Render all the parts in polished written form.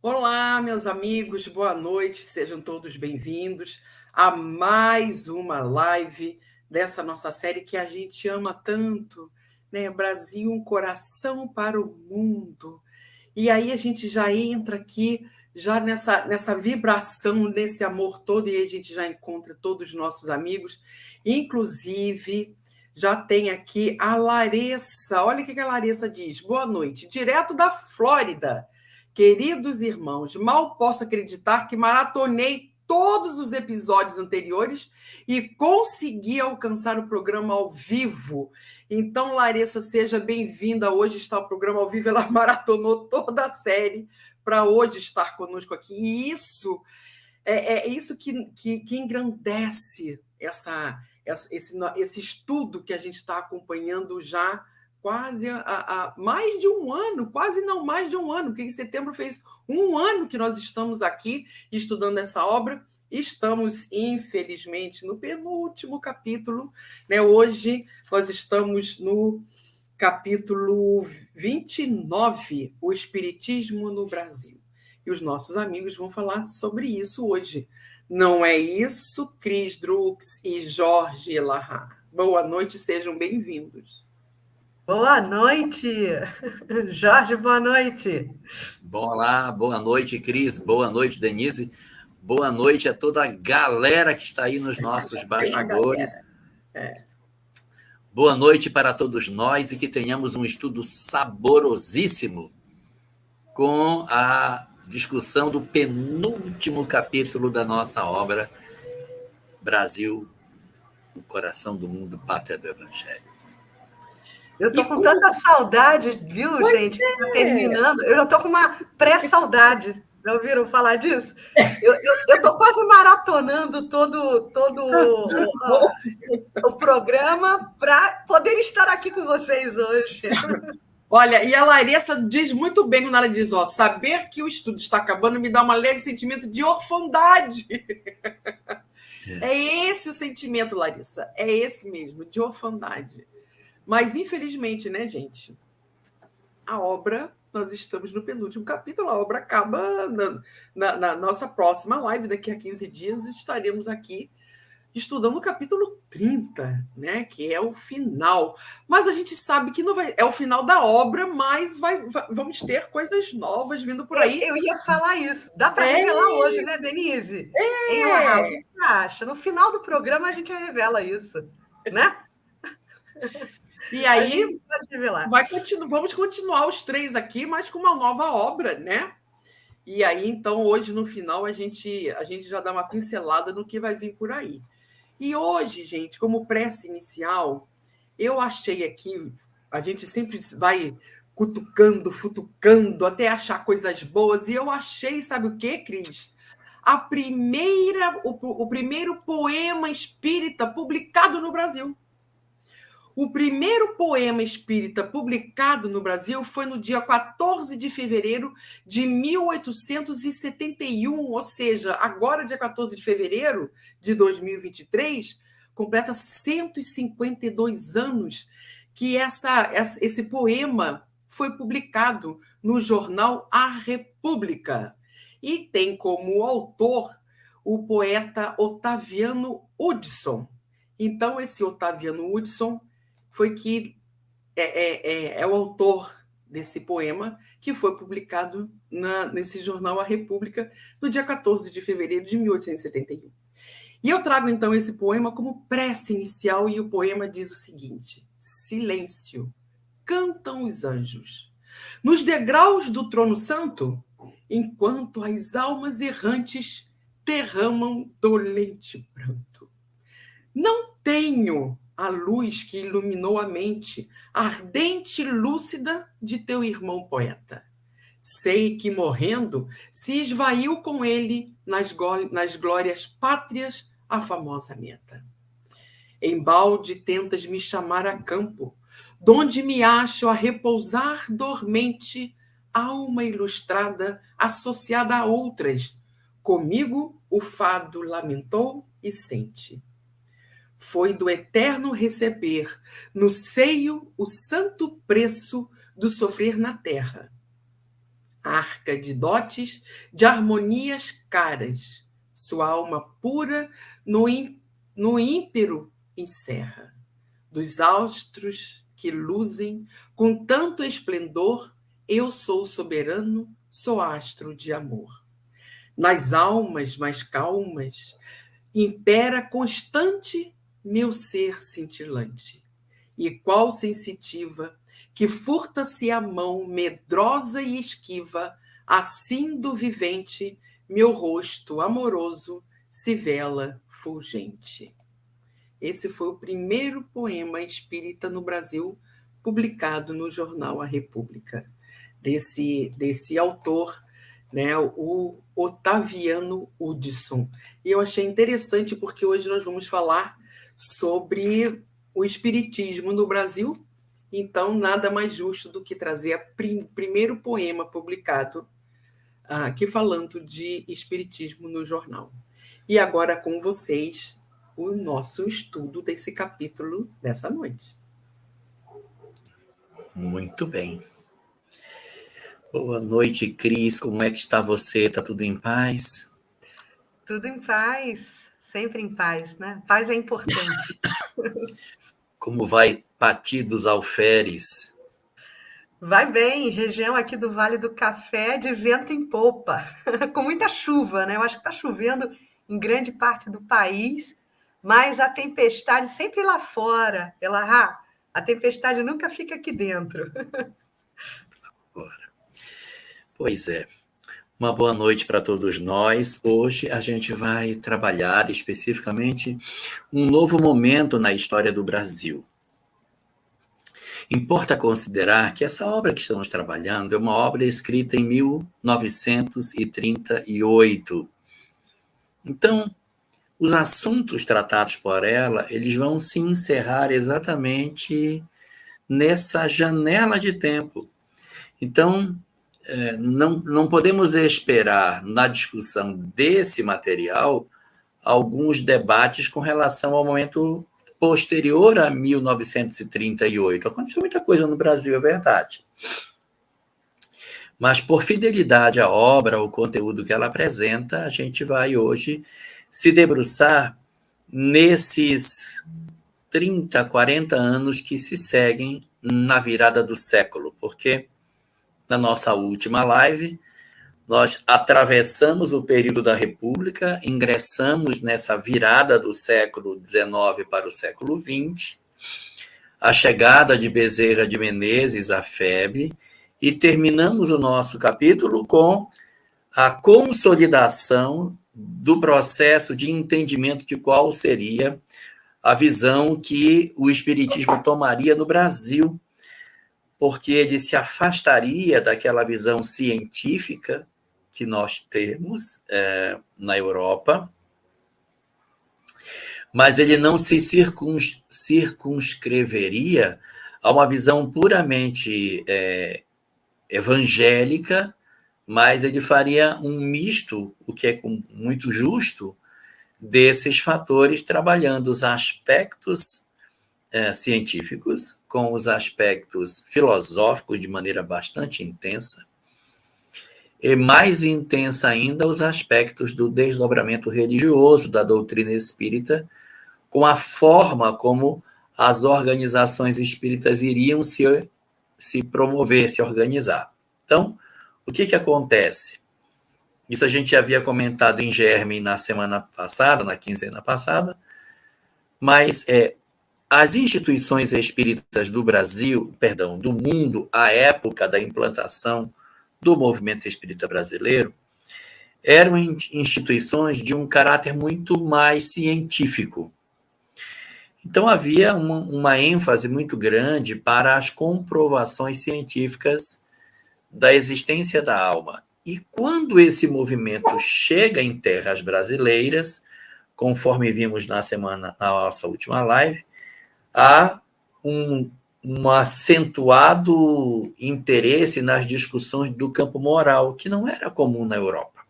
Olá, meus amigos, boa noite, sejam todos bem-vindos a mais uma live dessa nossa série que a gente ama tanto, né? Brasil, um coração para o mundo. E aí a gente já entra aqui, já nessa vibração, nesse amor todo, e aí a gente já encontra todos os nossos amigos, inclusive. Já tem aqui a Larissa. Olha o que a Larissa diz. Boa noite, direto da Flórida. Queridos irmãos, mal posso acreditar que maratonei todos os episódios anteriores e consegui alcançar o programa ao vivo. Então, Larissa, seja bem-vinda. Hoje está o programa ao vivo. Ela maratonou toda a série para hoje estar conosco aqui. E isso é isso que engrandece esse estudo que a gente está acompanhando já quase há mais de um ano, quase não mais de um ano, porque em setembro fez um ano que nós estamos aqui estudando essa obra. Estamos, infelizmente, no penúltimo capítulo, né? Hoje nós estamos no capítulo 29, O Espiritismo no Brasil. E os nossos amigos vão falar sobre isso hoje. Não é isso, Cris Drux e Jorge Elahá? Boa noite, sejam bem-vindos. Boa noite, Jorge, boa noite. Olá, boa noite, Cris, boa noite, Denise, boa noite a toda a galera que está aí nos nossos bastidores. Boa noite para todos nós e que tenhamos um estudo saborosíssimo com a discussão do penúltimo capítulo da nossa obra, Brasil, o coração do mundo, pátria do Evangelho. Eu estou com tanta saudade, viu, gente? Tá terminando. Eu já estou com uma pré-saudade. Já ouviram falar disso? Eu estou quase maratonando todo o programa para poder estar aqui com vocês hoje. Olha, e a Larissa diz muito bem quando ela diz, saber que o estudo está acabando me dá um leve sentimento de orfandade. É esse o sentimento, Larissa, é esse mesmo, de orfandade. Mas, infelizmente, né, gente, a obra, nós estamos no penúltimo capítulo, a obra acaba na nossa próxima live, daqui a 15 dias, estaremos aqui estudando o capítulo 30, né, que é o final. Mas a gente sabe que não é o final da obra, mas vamos ter coisas novas vindo por aí. Eu ia falar isso. Dá para revelar hoje, né, Denise? O que você acha? No final do programa a gente revela isso, né? E aí, vamos continuar os três aqui, mas com uma nova obra, né? E aí, então, hoje, no final, a gente já dá uma pincelada no que vai vir por aí. E hoje, gente, como prece inicial, eu achei aqui, a gente sempre vai cutucando, futucando, até achar coisas boas, e eu achei, sabe o quê, Cris? O primeiro poema espírita publicado no Brasil. O primeiro poema espírita publicado no Brasil foi no dia 14 de fevereiro de 1871, ou seja, agora, dia 14 de fevereiro de 2023, completa 152 anos que esse poema foi publicado no jornal A República. E tem como autor o poeta Otaviano Hudson. Então, esse Otaviano Hudson foi que é o autor desse poema, que foi publicado nesse jornal A República, no dia 14 de fevereiro de 1871. E eu trago, então, esse poema como prece inicial, e o poema diz o seguinte: silêncio, cantam os anjos. Nos degraus do trono santo, enquanto as almas errantes derramam dolente pranto. Não tenho a luz que iluminou a mente ardente e lúcida de teu irmão poeta. Sei que, morrendo, se esvaiu com ele nas glórias pátrias a famosa meta. Embalde tentas me chamar a campo, donde me acho a repousar dormente, alma ilustrada associada a outras. Comigo o fado lamentou e sente. Foi do eterno receber no seio o santo preço do sofrer na terra. Ar arca de dotes, de harmonias caras, sua alma pura no ímpero encerra. Dos astros que luzem com tanto esplendor, eu sou soberano, sou astro de amor. Nas almas mais calmas, impera constante meu ser cintilante. E qual sensitiva, que furta-se a mão medrosa e esquiva, assim do vivente, meu rosto amoroso se vela fulgente. Esse foi o primeiro poema espírita no Brasil, publicado no jornal A República, desse autor, né, o Otaviano Hudson. E eu achei interessante porque hoje nós vamos falar sobre o espiritismo no Brasil, então nada mais justo do que trazer o primeiro poema publicado aqui falando de espiritismo no jornal. E agora com vocês, o nosso estudo desse capítulo dessa noite. Muito bem. Boa noite, Cris. Como é que está você? Está tudo em paz? Tudo em paz, sempre em paz, né? Paz é importante. Como vai Pati dos Alferes? Vai bem, região aqui do Vale do Café de vento em popa, com muita chuva, né? Eu acho que está chovendo em grande parte do país, mas a tempestade sempre lá fora. A tempestade nunca fica aqui dentro. Pois é. Uma boa noite para todos nós. Hoje a gente vai trabalhar especificamente um novo momento na história do Brasil. Importa considerar que essa obra que estamos trabalhando é uma obra escrita em 1938. Então, os assuntos tratados por ela, eles vão se encerrar exatamente nessa janela de tempo. Então, não podemos esperar, na discussão desse material, alguns debates com relação ao momento posterior a 1938. Aconteceu muita coisa no Brasil, é verdade. Mas, por fidelidade à obra, ao conteúdo que ela apresenta, a gente vai hoje se debruçar nesses 30, 40 anos que se seguem na virada do século, porque na nossa última live, nós atravessamos o período da República, ingressamos nessa virada do século XIX para o século XX, a chegada de Bezerra de Menezes à FEB, e terminamos o nosso capítulo com a consolidação do processo de entendimento de qual seria a visão que o Espiritismo tomaria no Brasil, porque ele se afastaria daquela visão científica que nós temos na Europa, mas ele não se circunscreveria a uma visão puramente evangélica, mas ele faria um misto, o que é muito justo, desses fatores, trabalhando os aspectos científicos com os aspectos filosóficos de maneira bastante intensa, e mais intensa ainda os aspectos do desdobramento religioso da doutrina espírita, com a forma como as organizações espíritas iriam se promover, se organizar. Então, o que acontece? Isso a gente havia comentado em germe na semana passada, na quinzena passada, mas as instituições espíritas do Brasil, do mundo, à época da implantação do movimento espírita brasileiro, eram instituições de um caráter muito mais científico. Então, havia uma ênfase muito grande para as comprovações científicas da existência da alma. E quando esse movimento chega em terras brasileiras, conforme vimos na nossa última live, há um acentuado interesse nas discussões do campo moral, que não era comum na Europa.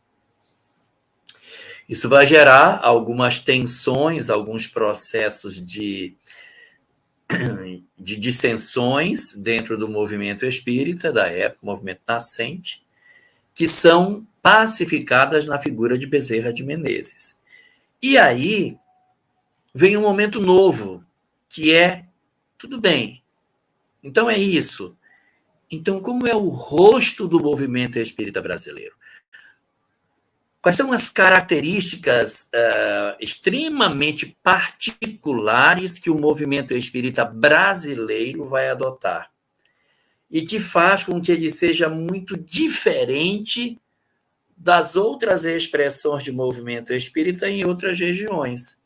Isso vai gerar algumas tensões, alguns processos de dissensões dentro do movimento espírita da época, movimento nascente, que são pacificadas na figura de Bezerra de Menezes. E aí vem um momento novo, que é, tudo bem, então é isso. Então, como é o rosto do movimento espírita brasileiro? Quais são as características extremamente particulares que o movimento espírita brasileiro vai adotar? E que faz com que ele seja muito diferente das outras expressões de movimento espírita em outras regiões.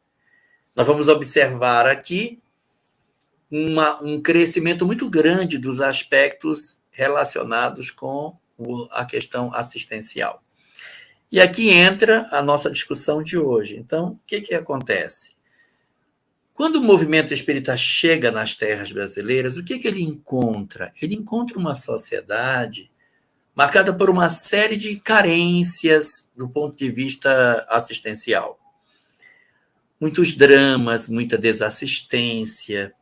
Nós vamos observar aqui um crescimento muito grande dos aspectos relacionados com a questão assistencial. E aqui entra a nossa discussão de hoje. Então, o que acontece? Quando o movimento espírita chega nas terras brasileiras, o que ele encontra? Ele encontra uma sociedade marcada por uma série de carências do ponto de vista assistencial. Muitos dramas, muita desassistência,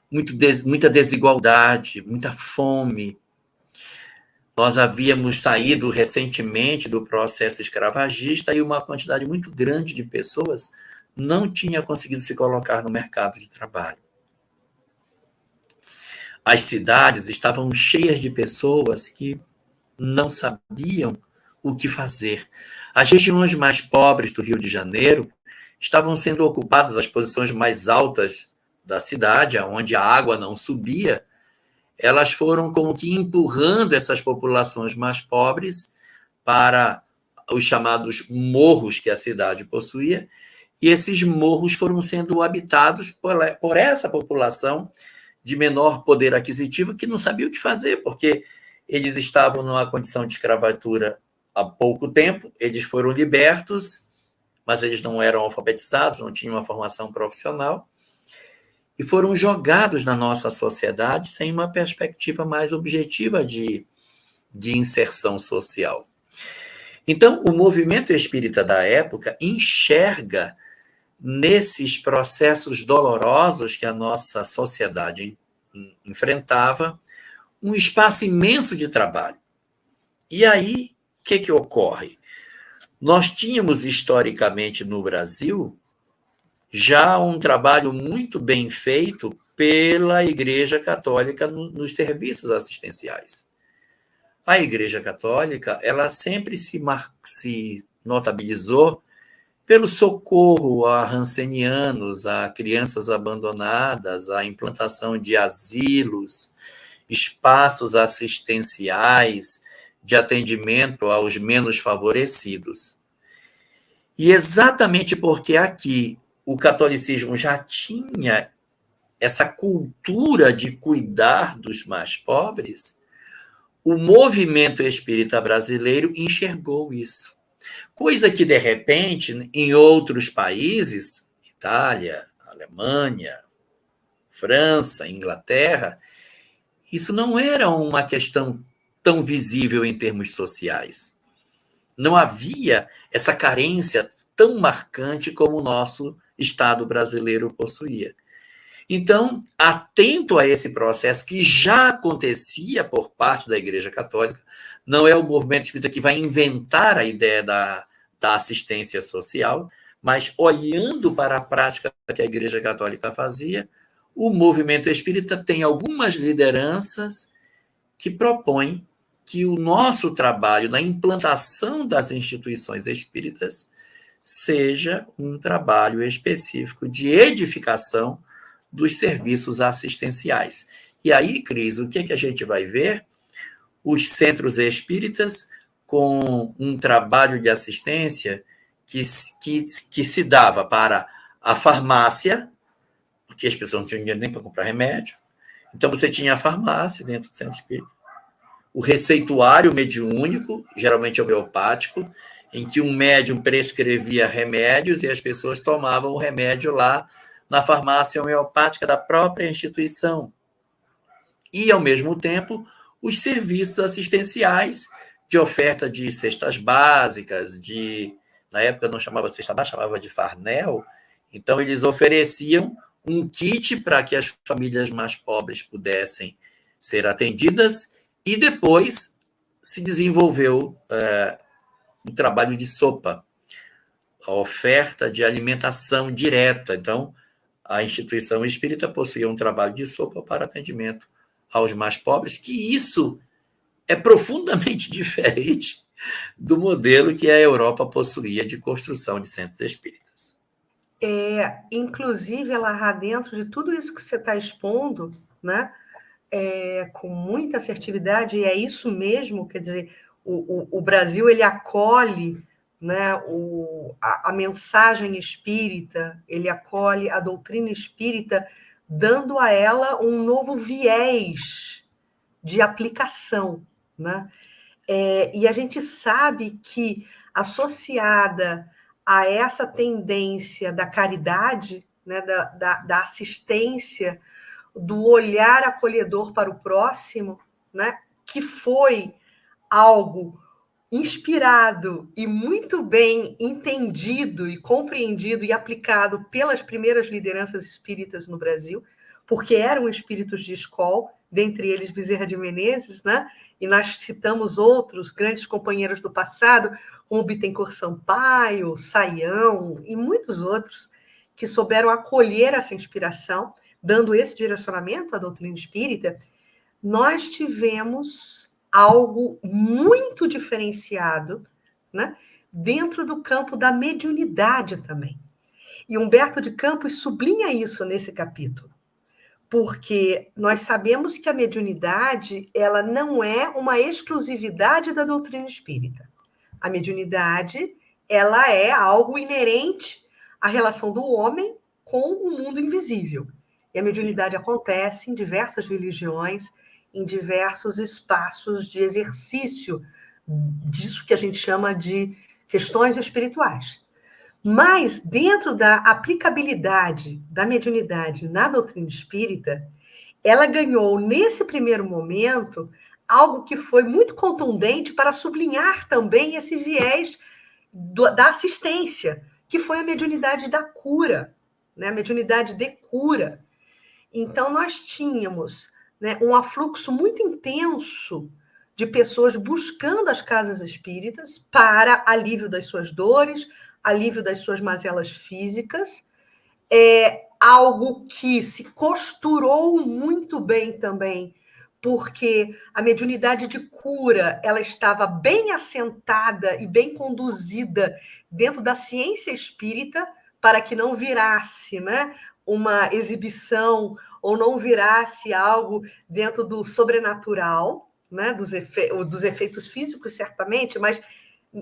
muita desigualdade, muita fome. Nós havíamos saído recentemente do processo escravagista e uma quantidade muito grande de pessoas não tinha conseguido se colocar no mercado de trabalho. As cidades estavam cheias de pessoas que não sabiam o que fazer. As regiões mais pobres do Rio de Janeiro estavam sendo ocupadas, as posições mais altas da cidade, onde a água não subia, elas foram como que empurrando essas populações mais pobres para os chamados morros que a cidade possuía, e esses morros foram sendo habitados por essa população de menor poder aquisitivo que não sabia o que fazer, porque eles estavam numa condição de escravatura há pouco tempo, eles foram libertos, mas eles não eram alfabetizados, não tinham uma formação profissional, e foram jogados na nossa sociedade sem uma perspectiva mais objetiva de inserção social. Então, o movimento espírita da época enxerga nesses processos dolorosos que a nossa sociedade enfrentava um espaço imenso de trabalho. E aí, o que ocorre? Nós tínhamos, historicamente, no Brasil, já um trabalho muito bem feito pela Igreja Católica nos serviços assistenciais. A Igreja Católica, ela sempre se notabilizou pelo socorro a rancenianos, a crianças abandonadas, a implantação de asilos, espaços assistenciais de atendimento aos menos favorecidos. E exatamente porque aqui o catolicismo já tinha essa cultura de cuidar dos mais pobres, o movimento espírita brasileiro enxergou isso. Coisa que, de repente, em outros países, Itália, Alemanha, França, Inglaterra, isso não era uma questão tão visível em termos sociais. Não havia essa carência tão marcante como o nosso Estado brasileiro possuía. Então, atento a esse processo que já acontecia por parte da Igreja Católica, não é o movimento espírita que vai inventar a ideia da assistência social, mas olhando para a prática que a Igreja Católica fazia, o movimento espírita tem algumas lideranças que propõem que o nosso trabalho na implantação das instituições espíritas seja um trabalho específico de edificação dos serviços assistenciais. E aí, Cris, o que a gente vai ver? Os centros espíritas com um trabalho de assistência que se dava para a farmácia, porque as pessoas não tinham dinheiro nem para comprar remédio. Então, você tinha a farmácia dentro do centro espírita, o receituário mediúnico, geralmente homeopático, em que um médium prescrevia remédios e as pessoas tomavam o remédio lá na farmácia homeopática da própria instituição. E, ao mesmo tempo, os serviços assistenciais de oferta de cestas básicas, na época não chamava cesta básica, chamava de farnel. Então, eles ofereciam um kit para que as famílias mais pobres pudessem ser atendidas e depois se desenvolveu um trabalho de sopa, a oferta de alimentação direta. Então, a instituição espírita possuía um trabalho de sopa para atendimento aos mais pobres, que isso é profundamente diferente do modelo que a Europa possuía de construção de centros espíritas. Inclusive, ela dentro de tudo isso que você está expondo, né, com muita assertividade, e é isso mesmo, quer dizer, o Brasil ele acolhe, né, a mensagem espírita, ele acolhe a doutrina espírita, dando a ela um novo viés de aplicação, né? E a gente sabe que, associada a essa tendência da caridade, né, da assistência, do olhar acolhedor para o próximo, né, que foi algo inspirado e muito bem entendido e compreendido e aplicado pelas primeiras lideranças espíritas no Brasil, porque eram espíritos de escola, dentre eles Bezerra de Menezes, né? E nós citamos outros grandes companheiros do passado, como Bittencourt Sampaio, Saião e muitos outros, que souberam acolher essa inspiração, dando esse direcionamento à doutrina espírita. Nós tivemos algo muito diferenciado, né, dentro do campo da mediunidade também. E Humberto de Campos sublinha isso nesse capítulo, porque nós sabemos que a mediunidade ela não é uma exclusividade da doutrina espírita. A mediunidade ela é algo inerente à relação do homem com o mundo invisível. E a mediunidade acontece em diversas religiões, em diversos espaços de exercício disso que a gente chama de questões espirituais. Mas, dentro da aplicabilidade da mediunidade na doutrina espírita, ela ganhou, nesse primeiro momento, algo que foi muito contundente para sublinhar também esse viés da assistência, que foi a mediunidade da cura, né? A mediunidade de cura. Então, nós tínhamos, né, um afluxo muito intenso de pessoas buscando as casas espíritas para alívio das suas dores, alívio das suas mazelas físicas, algo que se costurou muito bem também, porque a mediunidade de cura ela estava bem assentada e bem conduzida dentro da ciência espírita para que não virasse, né, uma exibição ou não virasse algo dentro do sobrenatural, né, dos efeitos físicos, certamente, mas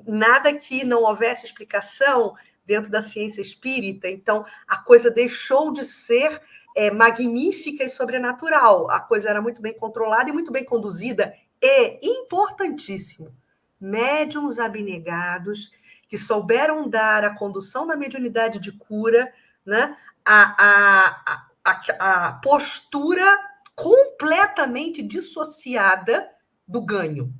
nada que não houvesse explicação dentro da ciência espírita. Então, a coisa deixou de ser magnífica e sobrenatural. A coisa era muito bem controlada e muito bem conduzida. E, importantíssimo, médiuns abnegados que souberam dar a condução da mediunidade de cura, né, a postura completamente dissociada do ganho,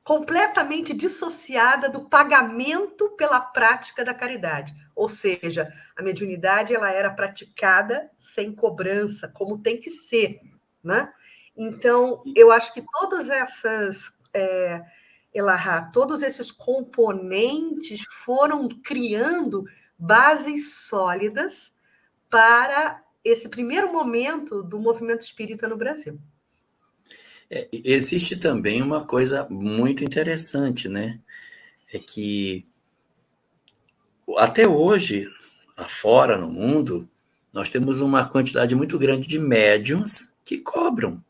completamente dissociada do pagamento pela prática da caridade. Ou seja, a mediunidade ela era praticada sem cobrança, como tem que ser, né? Então, eu acho que todas essas... todos esses componentes foram criando bases sólidas para esse primeiro momento do movimento espírita no Brasil. Existe também uma coisa muito interessante, né? É que até hoje, afora no mundo, nós temos uma quantidade muito grande de médiuns que cobram.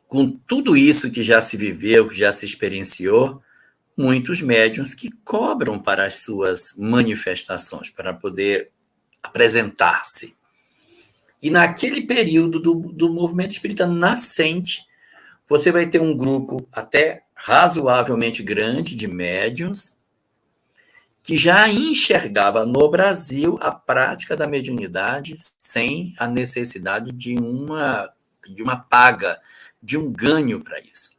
Com tudo isso que já se viveu, que já se experienciou, muitos médiuns que cobram para as suas manifestações, para poder apresentar-se. E naquele período do movimento espírita nascente, você vai ter um grupo até razoavelmente grande de médiuns que já enxergava no Brasil a prática da mediunidade sem a necessidade de uma paga, de um ganho para isso.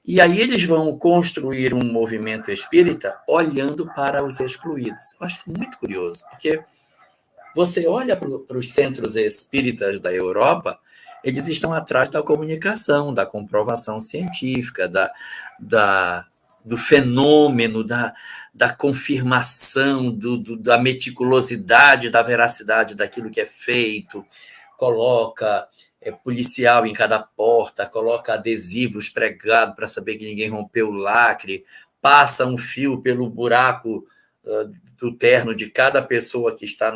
E aí eles vão construir um movimento espírita olhando para os excluídos. Eu acho muito curioso, porque você olha para os centros espíritas da Europa, eles estão atrás da comunicação, da comprovação científica, do fenômeno, da confirmação, da meticulosidade, da veracidade daquilo que é feito, coloca policial em cada porta, coloca adesivos pregados para saber que ninguém rompeu o lacre, passa um fio pelo buraco do terno de cada pessoa que está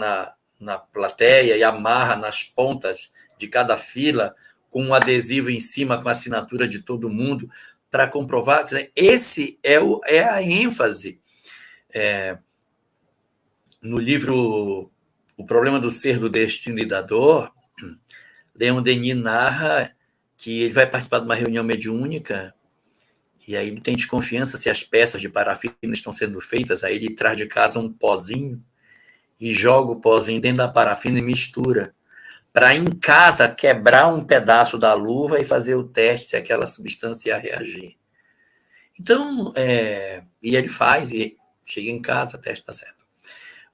na plateia e amarra nas pontas de cada fila com um adesivo em cima com a assinatura de todo mundo para comprovar. Esse é a ênfase. No livro O Problema do Ser, do Destino e da Dor, Leon Denis narra que ele vai participar de uma reunião mediúnica e aí ele tem desconfiança se as peças de parafina estão sendo feitas, aí ele traz de casa um pozinho e joga o pozinho dentro da parafina e mistura, para em casa quebrar um pedaço da luva e fazer o teste se aquela substância ia reagir. Então, e ele faz, e chega em casa, teste está certo.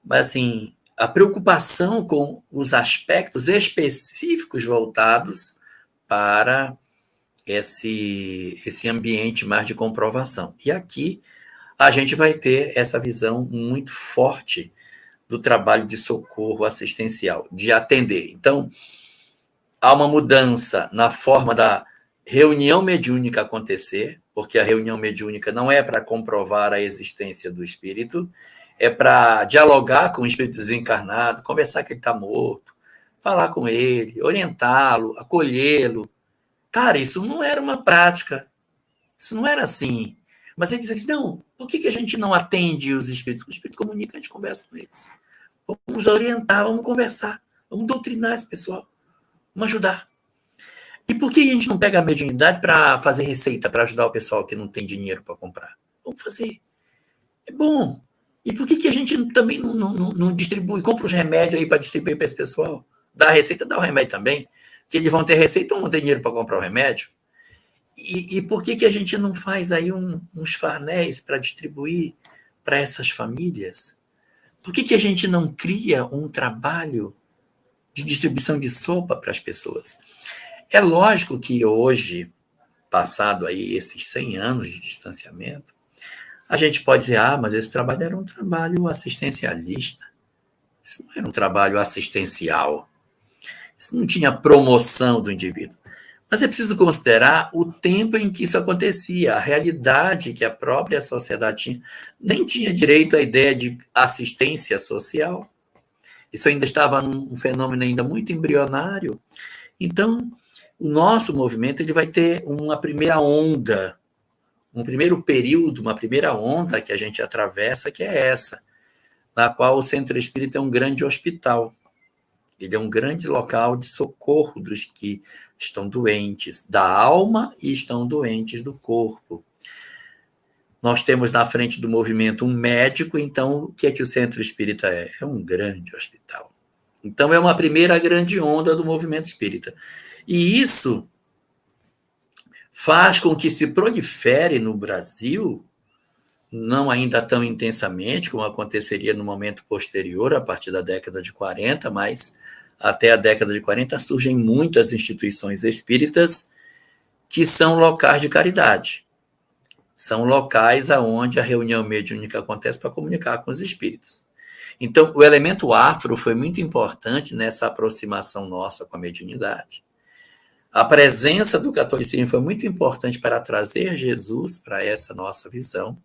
Mas, assim, a preocupação com os aspectos específicos voltados para esse ambiente mais de comprovação. E aqui a gente vai ter essa visão muito forte do trabalho de socorro assistencial, de atender. Então, há uma mudança na forma da reunião mediúnica acontecer, porque a reunião mediúnica não é para comprovar a existência do espírito, é para dialogar com o espírito desencarnado, conversar que ele está morto, falar com ele, orientá-lo, acolhê-lo. Cara, isso não era uma prática, isso não era assim. Mas ele diz assim, não, por que a gente não atende os espíritos? O espírito comunica, a gente conversa com eles. Vamos orientar, vamos conversar, vamos doutrinar esse pessoal, vamos ajudar. E por que a gente não pega a mediunidade para fazer receita, para ajudar o pessoal que não tem dinheiro para comprar? Vamos fazer. É bom. E por que a gente também não distribui, compra os remédios aí para distribuir para esse pessoal? Dá a receita, dá o remédio também. Que eles vão ter receita ou não ter dinheiro para comprar o remédio? E por que a gente não faz aí uns farnéis para distribuir para essas famílias? Por que a gente não cria um trabalho de distribuição de sopa para as pessoas? É lógico que hoje, passado aí esses 100 anos de distanciamento, a gente pode dizer, mas esse trabalho era um trabalho assistencialista. Isso não era um trabalho assistencial. Isso não tinha promoção do indivíduo. Mas é preciso considerar o tempo em que isso acontecia, a realidade que a própria sociedade tinha. Nem tinha direito à ideia de assistência social. Isso ainda estava num fenômeno ainda muito embrionário. Então, o nosso movimento ele vai ter uma primeira onda, um primeiro período, uma primeira onda que a gente atravessa, que é essa, na qual o Centro Espírita é um grande hospital. Ele é um grande local de socorro dos que estão doentes da alma e estão doentes do corpo. Nós temos na frente do movimento um médico, então o que é que o Centro Espírita é? É um grande hospital. Então é uma primeira grande onda do movimento espírita. E isso faz com que se prolifere no Brasil, não ainda tão intensamente como aconteceria no momento posterior, a partir da década de 40, mas até a década de 40 surgem muitas instituições espíritas que são locais de caridade. São locais onde a reunião mediúnica acontece para comunicar com os espíritos. Então, o elemento afro foi muito importante nessa aproximação nossa com a mediunidade. A presença do catolicismo foi muito importante para trazer Jesus para essa nossa visão.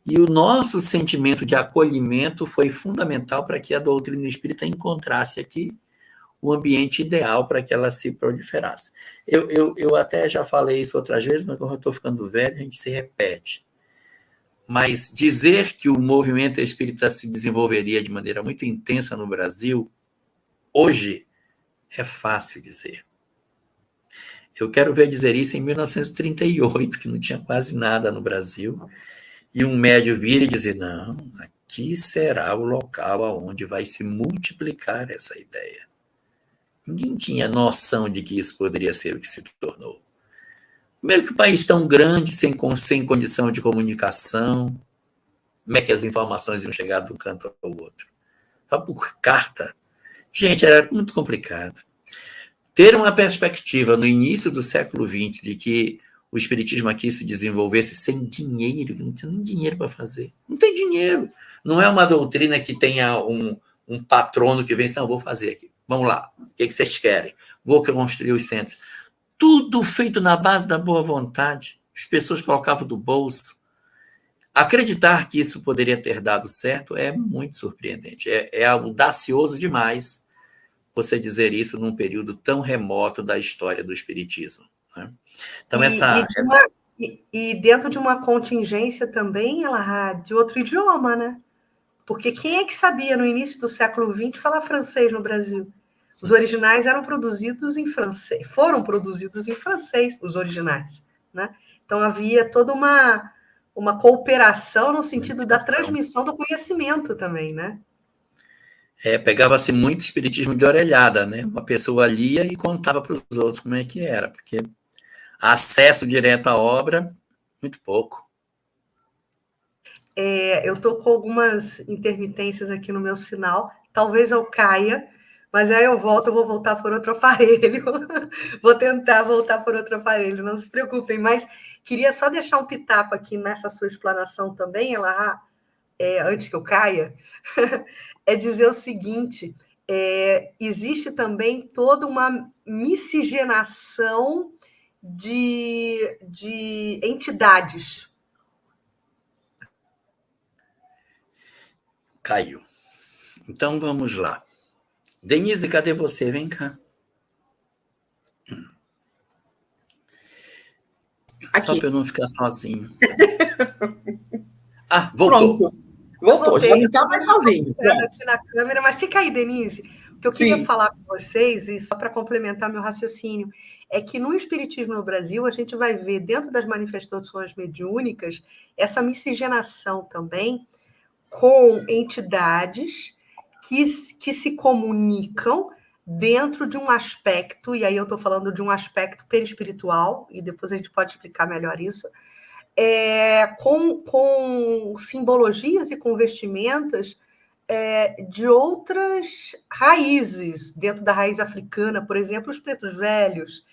E o nosso sentimento de acolhimento foi fundamental para que a doutrina espírita encontrasse aqui o ambiente ideal para que ela se proliferasse. Eu até já falei isso outras vezes, mas quando eu estou ficando velho, a gente se repete. Mas dizer que o movimento espírita se desenvolveria de maneira muito intensa no Brasil, hoje, é fácil dizer. Eu quero ver dizer isso em 1938, que não tinha quase nada no Brasil, e um médio vir e dizer, não, aqui será o local onde vai se multiplicar essa ideia. Ninguém tinha noção de que isso poderia ser o que se tornou. Primeiro que o país tão grande, sem condição de comunicação, como é que as informações iam chegar de um canto ao outro? Só por carta. Gente, era muito complicado. ter uma perspectiva no início do século XX de que o espiritismo aqui se desenvolvesse sem dinheiro, não tem nem dinheiro para fazer. Não tem dinheiro. Não é uma doutrina que tenha um patrono que vem e não, vou fazer aqui. Vamos lá. O que vocês querem? Vou construir os centros. Tudo feito na base da boa vontade. As pessoas colocavam do bolso. Acreditar que isso poderia ter dado certo é muito surpreendente. É audacioso demais você dizer isso num período tão remoto da história do espiritismo, né? Então, e dentro de uma contingência também, ela de outro idioma, né? Porque quem é que sabia no início do século XX falar francês no Brasil? Os originais eram produzidos em francês, foram produzidos em francês, os originais, né? Então havia toda uma cooperação no sentido da transmissão do conhecimento também, né? Pegava-se muito espiritismo de orelhada, né? Uma pessoa lia e contava para os outros como é que era, porque acesso direto à obra, muito pouco. Eu estou com algumas intermitências aqui no meu sinal, talvez eu caia, mas aí eu vou voltar por outro aparelho, vou tentar voltar por outro aparelho, não se preocupem, mas queria só deixar um pitaco aqui nessa sua explanação também, Elahá, antes que eu caia, é dizer o seguinte, existe também toda uma miscigenação de entidades. Caiu. Então, vamos lá. Denise, cadê você? Vem cá. Aqui. Só para eu não ficar sozinho. Voltou. Pronto. Voltou, já não está mais sozinho. Aqui na câmera, mas fica aí, Denise. O que eu queria falar com vocês, e só para complementar meu raciocínio, é que no Espiritismo no Brasil, a gente vai ver, dentro das manifestações mediúnicas, essa miscigenação também com entidades que se comunicam dentro de um aspecto, e aí eu estou falando de um aspecto perispiritual, e depois a gente pode explicar melhor isso, com simbologias e com vestimentas de outras raízes, dentro da raiz africana, por exemplo, os pretos velhos,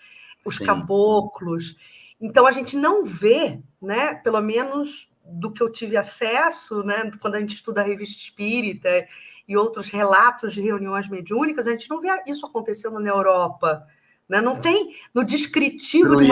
os caboclos. Então, a gente não vê, né, pelo menos do que eu tive acesso, né, quando a gente estuda a Revista Espírita e outros relatos de reuniões mediúnicas, a gente não vê isso acontecendo na Europa. Né? Não tem no descritivo de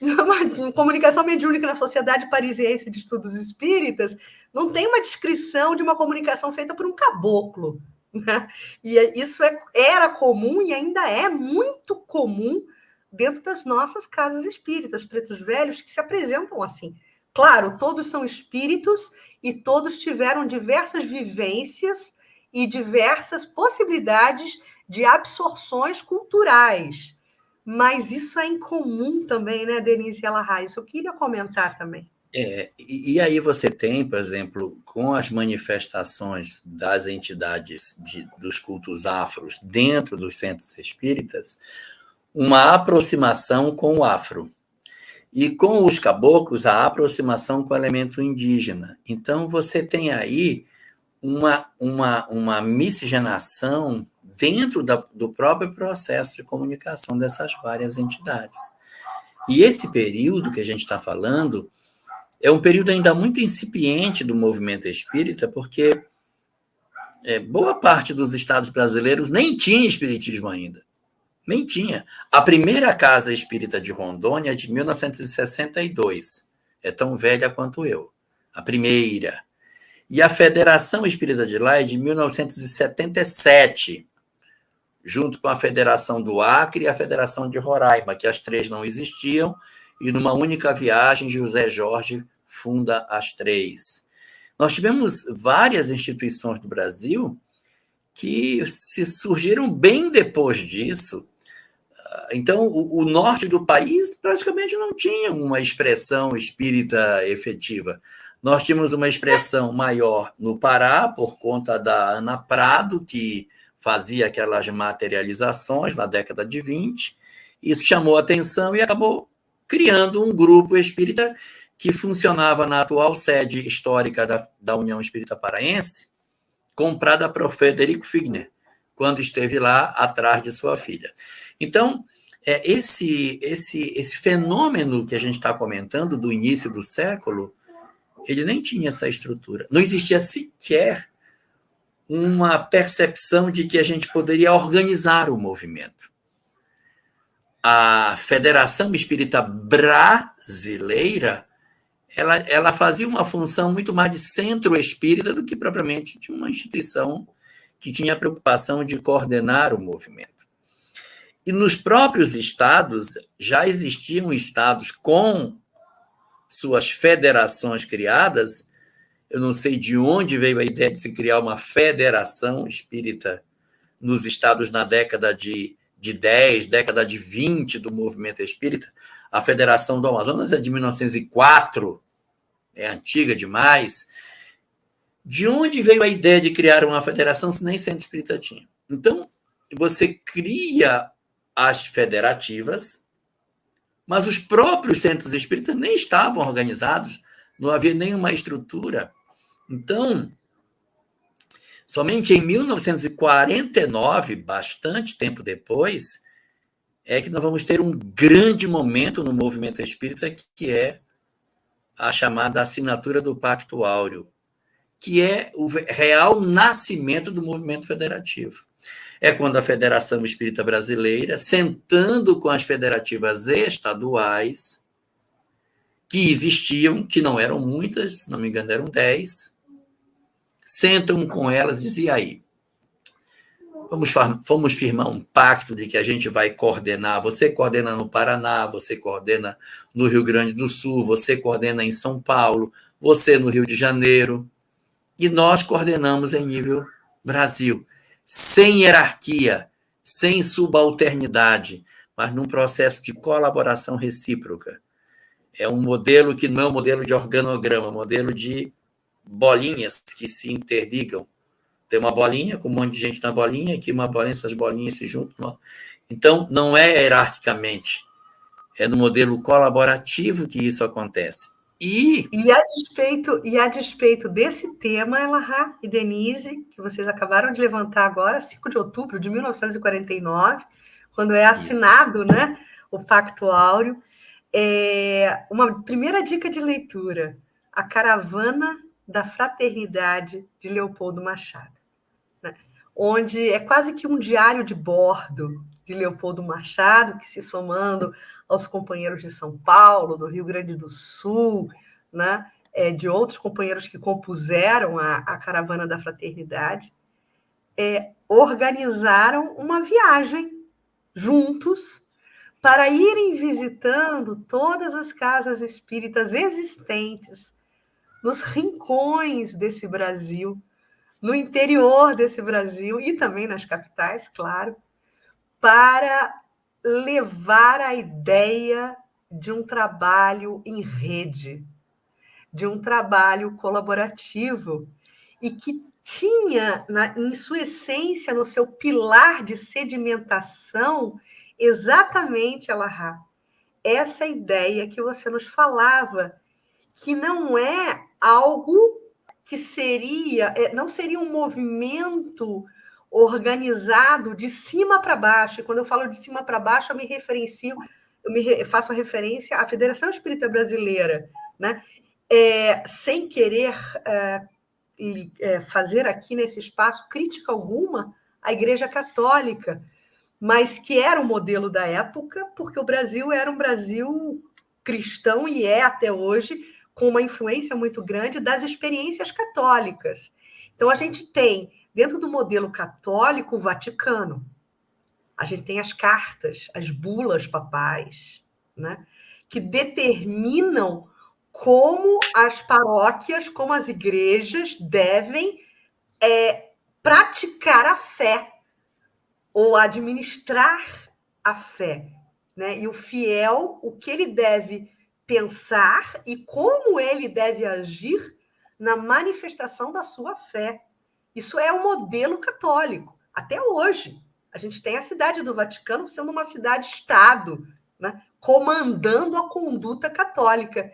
uma comunicação mediúnica na Sociedade Parisiense de Estudos Espíritas, não tem uma descrição de uma comunicação feita por um caboclo. Né? E isso era comum e ainda é muito comum dentro das nossas casas espíritas, pretos velhos, que se apresentam assim. Claro, todos são espíritos e todos tiveram diversas vivências e diversas possibilidades de absorções culturais. Mas isso é incomum também, né, Denise e Elahá? Isso eu queria comentar também. E aí você tem, por exemplo, com as manifestações das entidades dos cultos afros dentro dos centros espíritas, uma aproximação com o afro. E com os caboclos, a aproximação com o elemento indígena. Então, você tem aí uma miscigenação dentro do próprio processo de comunicação dessas várias entidades. E esse período que a gente está falando é um período ainda muito incipiente do movimento espírita, porque boa parte dos estados brasileiros nem tinha espiritismo ainda. Nem tinha. A primeira casa espírita de Rondônia é de 1962. É tão velha quanto eu. A primeira. E a Federação Espírita de lá é de 1977, junto com a Federação do Acre e a Federação de Roraima, que as três não existiam, e numa única viagem, José Jorge funda as três. Nós tivemos várias instituições do Brasil que se surgiram bem depois disso. Então, o norte do país praticamente não tinha uma expressão espírita efetiva. Nós tínhamos uma expressão maior no Pará, por conta da Ana Prado, que fazia aquelas materializações na década de 20. Isso chamou a atenção e acabou criando um grupo espírita que funcionava na atual sede histórica da União Espírita Paraense, comprada por Frederico Figner, quando esteve lá atrás de sua filha. Então, esse fenômeno que a gente está comentando do início do século, ele nem tinha essa estrutura. Não existia sequer uma percepção de que a gente poderia organizar o movimento. A Federação Espírita Brasileira, ela fazia uma função muito mais de centro espírita do que propriamente de uma instituição que tinha a preocupação de coordenar o movimento. E nos próprios estados, já existiam estados com suas federações criadas. Eu não sei de onde veio a ideia de se criar uma federação espírita nos estados na década de 10, década de 20 do movimento espírita. A Federação do Amazonas é de 1904, é antiga demais. De onde veio a ideia de criar uma federação se nem centro espírita tinha? Então, você cria as federativas, mas os próprios centros espíritas nem estavam organizados, não havia nenhuma estrutura. Então, somente em 1949, bastante tempo depois, é que nós vamos ter um grande momento no movimento espírita, que é a chamada assinatura do Pacto Áureo, que é o real nascimento do movimento federativo. É quando a Federação Espírita Brasileira, sentando com as federativas estaduais, que existiam, que não eram muitas, se não me engano eram 10, sentam com elas e dizem, e aí? Vamos firmar um pacto de que a gente vai coordenar. Você coordena no Paraná, você coordena no Rio Grande do Sul, você coordena em São Paulo, você no Rio de Janeiro, e nós coordenamos em nível Brasil, sem hierarquia, sem subalternidade, mas num processo de colaboração recíproca. É um modelo que não é um modelo de organograma, é um modelo de bolinhas que se interligam. Tem uma bolinha, com um monte de gente na bolinha, aqui uma bolinha, essas bolinhas se juntam. Então, não é hierarquicamente, é no modelo colaborativo que isso acontece. E a despeito desse tema, Elahá e Denise, que vocês acabaram de levantar agora, 5 de outubro de 1949, quando é assinado, né, o Pacto Áureo, uma primeira dica de leitura, A Caravana da Fraternidade, de Leopoldo Machado, né, onde é quase que um diário de bordo de Leopoldo Machado, que se somando aos companheiros de São Paulo, do Rio Grande do Sul, né, de outros companheiros que compuseram a Caravana da Fraternidade, organizaram uma viagem juntos para irem visitando todas as casas espíritas existentes nos rincões desse Brasil, no interior desse Brasil e também nas capitais, claro, para levar a ideia de um trabalho em rede, de um trabalho colaborativo, e que tinha, em sua essência, no seu pilar de sedimentação, exatamente, Elahá, essa ideia que você nos falava, que não é algo que não seria um movimento organizado de cima para baixo. E quando eu falo de cima para baixo, faço referência à Federação Espírita Brasileira, né? Sem querer fazer aqui nesse espaço crítica alguma à Igreja Católica, mas que era o modelo da época, porque o Brasil era um Brasil cristão e é até hoje, com uma influência muito grande das experiências católicas. Então, a gente tem, dentro do modelo católico, o Vaticano. A gente tem as cartas, as bulas papais, né, que determinam como as paróquias, como as igrejas devem praticar a fé ou administrar a fé, né? E o fiel, o que ele deve pensar e como ele deve agir na manifestação da sua fé. Isso é o modelo católico. Até hoje, a gente tem a cidade do Vaticano sendo uma cidade-estado, né? Comandando a conduta católica.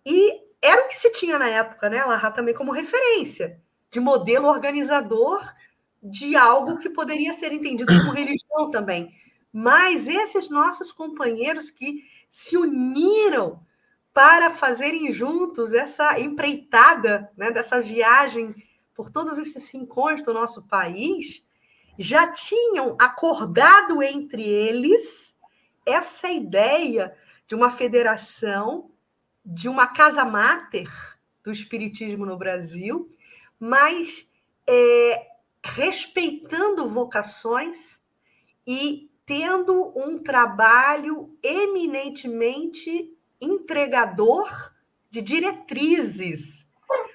E era o que se tinha na época, né, Elahá, também como referência de modelo organizador de algo que poderia ser entendido como religião também. Mas esses nossos companheiros que se uniram para fazerem juntos essa empreitada, né, dessa viagem por todos esses rincões do nosso país, já tinham acordado entre eles essa ideia de uma federação, de uma casa máter do espiritismo no Brasil, mas respeitando vocações e tendo um trabalho eminentemente entregador de diretrizes.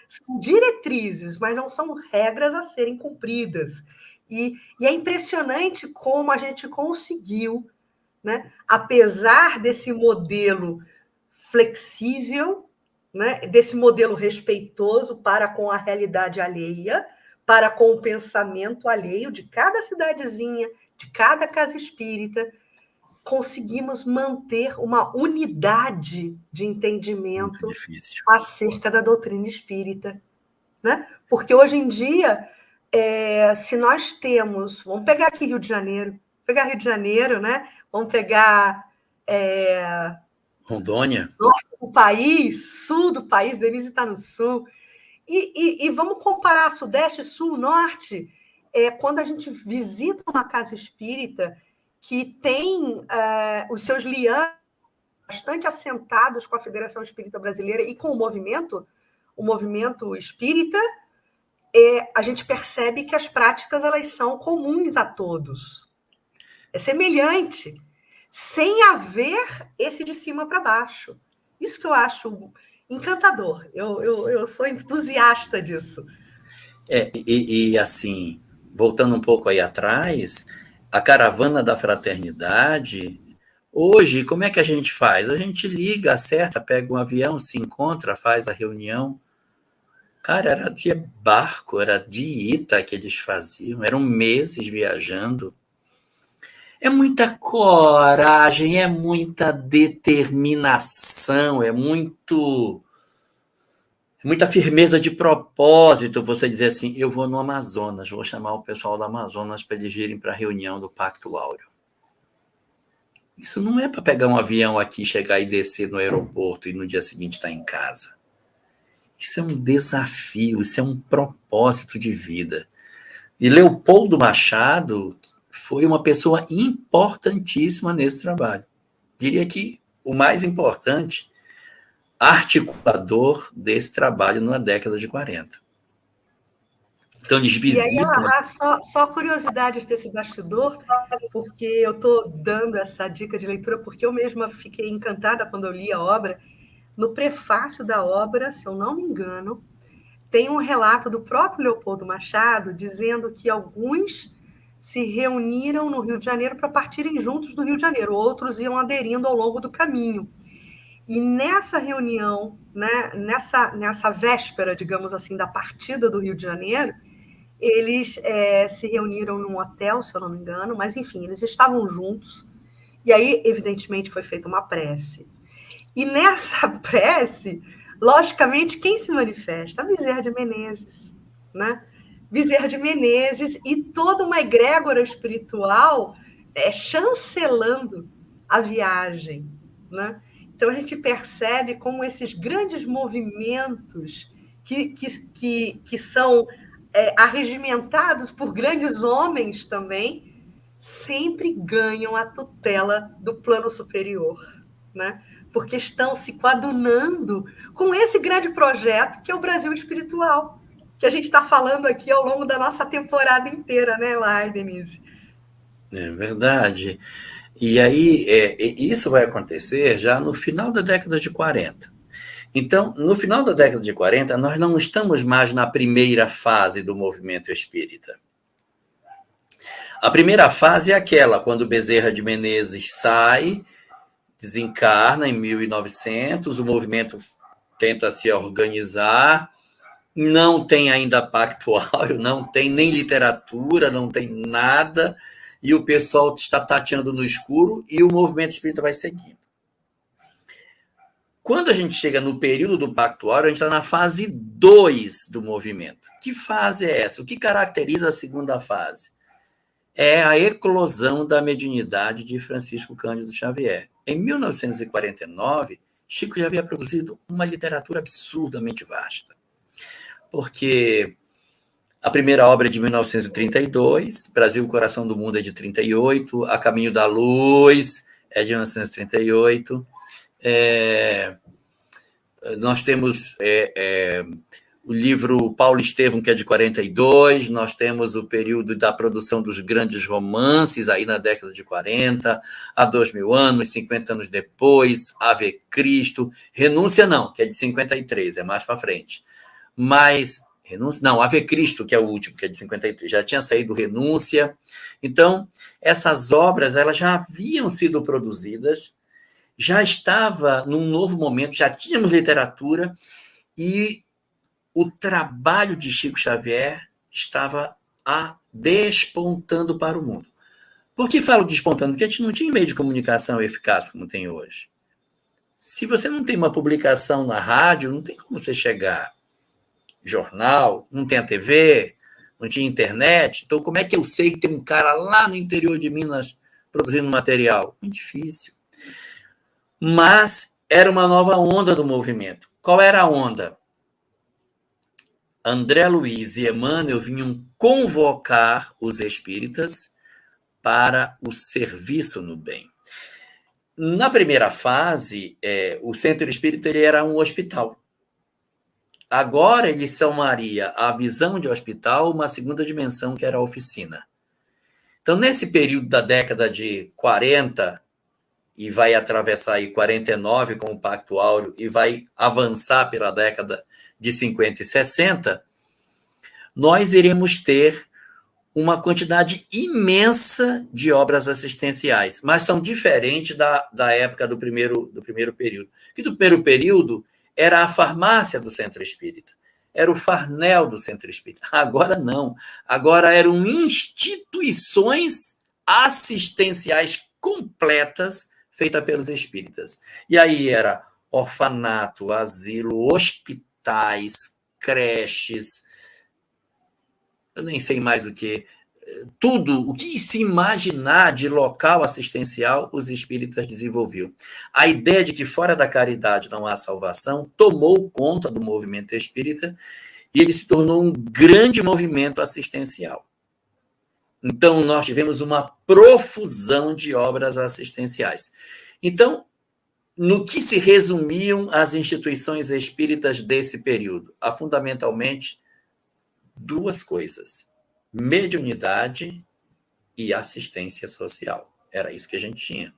São diretrizes, mas não são regras a serem cumpridas. E é impressionante como a gente conseguiu, né, apesar desse modelo flexível, né, desse modelo respeitoso para com a realidade alheia, para com o pensamento alheio de cada cidadezinha, de cada casa espírita, conseguimos manter uma unidade de entendimento acerca da doutrina espírita. Né? Porque hoje em dia, se nós temos... Vamos pegar aqui Rio de Janeiro, né? Vamos pegar... Rondônia. Norte do país, sul do país, Denise está no sul. E vamos comparar Sudeste, Sul, Norte. Quando a gente visita uma casa espírita que tem os seus liames bastante assentados com a Federação Espírita Brasileira e com o movimento espírita, a gente percebe que as práticas elas são comuns a todos. É semelhante, sem haver esse de cima para baixo. Isso que eu acho encantador. Eu sou entusiasta disso. E assim, voltando um pouco aí atrás, a caravana da fraternidade, hoje, como é que a gente faz? A gente liga, acerta, pega um avião, se encontra, faz a reunião. Cara, era de barco, era de Ita que eles faziam, eram meses viajando. É muita coragem, é muita determinação, muita firmeza de propósito você dizer assim, eu vou no Amazonas, vou chamar o pessoal do Amazonas para eles irem para a reunião do Pacto Áureo. Isso não é para pegar um avião aqui, chegar e descer no aeroporto e no dia seguinte estar em casa. Isso é um desafio, isso é um propósito de vida. E Leopoldo Machado foi uma pessoa importantíssima nesse trabalho. Diria que o mais importante, articulador desse trabalho na década de 40. Então, eles visitam... E aí, só curiosidade desse bastidor, porque eu estou dando essa dica de leitura, porque eu mesma fiquei encantada quando eu li a obra. No prefácio da obra, se eu não me engano, tem um relato do próprio Leopoldo Machado dizendo que alguns se reuniram no Rio de Janeiro para partirem juntos do Rio de Janeiro, outros iam aderindo ao longo do caminho. E nessa reunião, né, nessa véspera, digamos assim, da partida do Rio de Janeiro, eles se reuniram num hotel, se eu não me engano, mas, enfim, eles estavam juntos, e aí, evidentemente, foi feita uma prece. E nessa prece, logicamente, quem se manifesta? A Bezerra de Menezes, né? Bezerra de Menezes e toda uma egrégora espiritual chancelando a viagem, né? Então, a gente percebe como esses grandes movimentos que são arregimentados por grandes homens também, sempre ganham a tutela do plano superior, né? Porque estão se coadunando com esse grande projeto que é o Brasil espiritual, que a gente está falando aqui ao longo da nossa temporada inteira, né, Lai, Denise? É verdade. E aí, isso vai acontecer já no final da década de 40. Então, no final da década de 40, nós não estamos mais na primeira fase do movimento espírita. A primeira fase é aquela, quando Bezerra de Menezes sai, desencarna em 1900, o movimento tenta se organizar, não tem ainda Pacto Áureo, não tem nem literatura, não tem nada, e o pessoal está tateando no escuro e o movimento espírita vai seguindo. Quando a gente chega no período do Pacto Áureo, a gente está na fase 2 do movimento. Que fase é essa? O que caracteriza a segunda fase? É a eclosão da mediunidade de Francisco Cândido Xavier. Em 1949, Chico já havia produzido uma literatura absurdamente vasta. Porque a primeira obra é de 1932, Brasil, o Coração do Mundo é de 1938, A Caminho da Luz é de 1938. Nós temos o livro Paulo Estevam, que é de 42, nós temos o período da produção dos grandes romances, aí na década de 40, há 2000 anos, 50 anos depois, Ave Cristo, Renúncia não, que é de 53, é mais para frente. Mas, Renúncia, não, Ave Cristo, que é o último, que é de 53, já tinha saído Renúncia. Então, essas obras elas já haviam sido produzidas, já estava num novo momento, já tínhamos literatura e o trabalho de Chico Xavier estava despontando para o mundo. Por que falo despontando? Porque a gente não tinha meio de comunicação eficaz como tem hoje. Se você não tem uma publicação na rádio, não tem como você chegar. Jornal, não tem a TV, não tinha internet. Então, como é que eu sei que tem um cara lá no interior de Minas produzindo material? Muito difícil. Mas era uma nova onda do movimento. Qual era a onda? André Luiz e Emmanuel vinham convocar os espíritas para o serviço no bem. Na primeira fase, o centro espírita ele era um hospital. Agora ele somaria a visão de hospital uma segunda dimensão, que era a oficina. Então, nesse período da década de 40, e vai atravessar aí 49 com o Pacto Áureo, e vai avançar pela década de 50 e 60, nós iremos ter uma quantidade imensa de obras assistenciais, mas são diferentes da época do primeiro período. Que do primeiro período era a farmácia do Centro Espírita, era o farnel do Centro Espírita. Agora não, agora eram instituições assistenciais completas feitas pelos espíritas. E aí era orfanato, asilo, hospitais, creches, eu nem sei mais o que, tudo, o que se imaginar de local assistencial, os espíritas desenvolviam. A ideia de que fora da caridade não há salvação tomou conta do movimento espírita e ele se tornou um grande movimento assistencial. Então, nós tivemos uma profusão de obras assistenciais. Então, no que se resumiam as instituições espíritas desse período? Fundamentalmente, duas coisas: mediunidade e assistência social. Era isso que a gente tinha.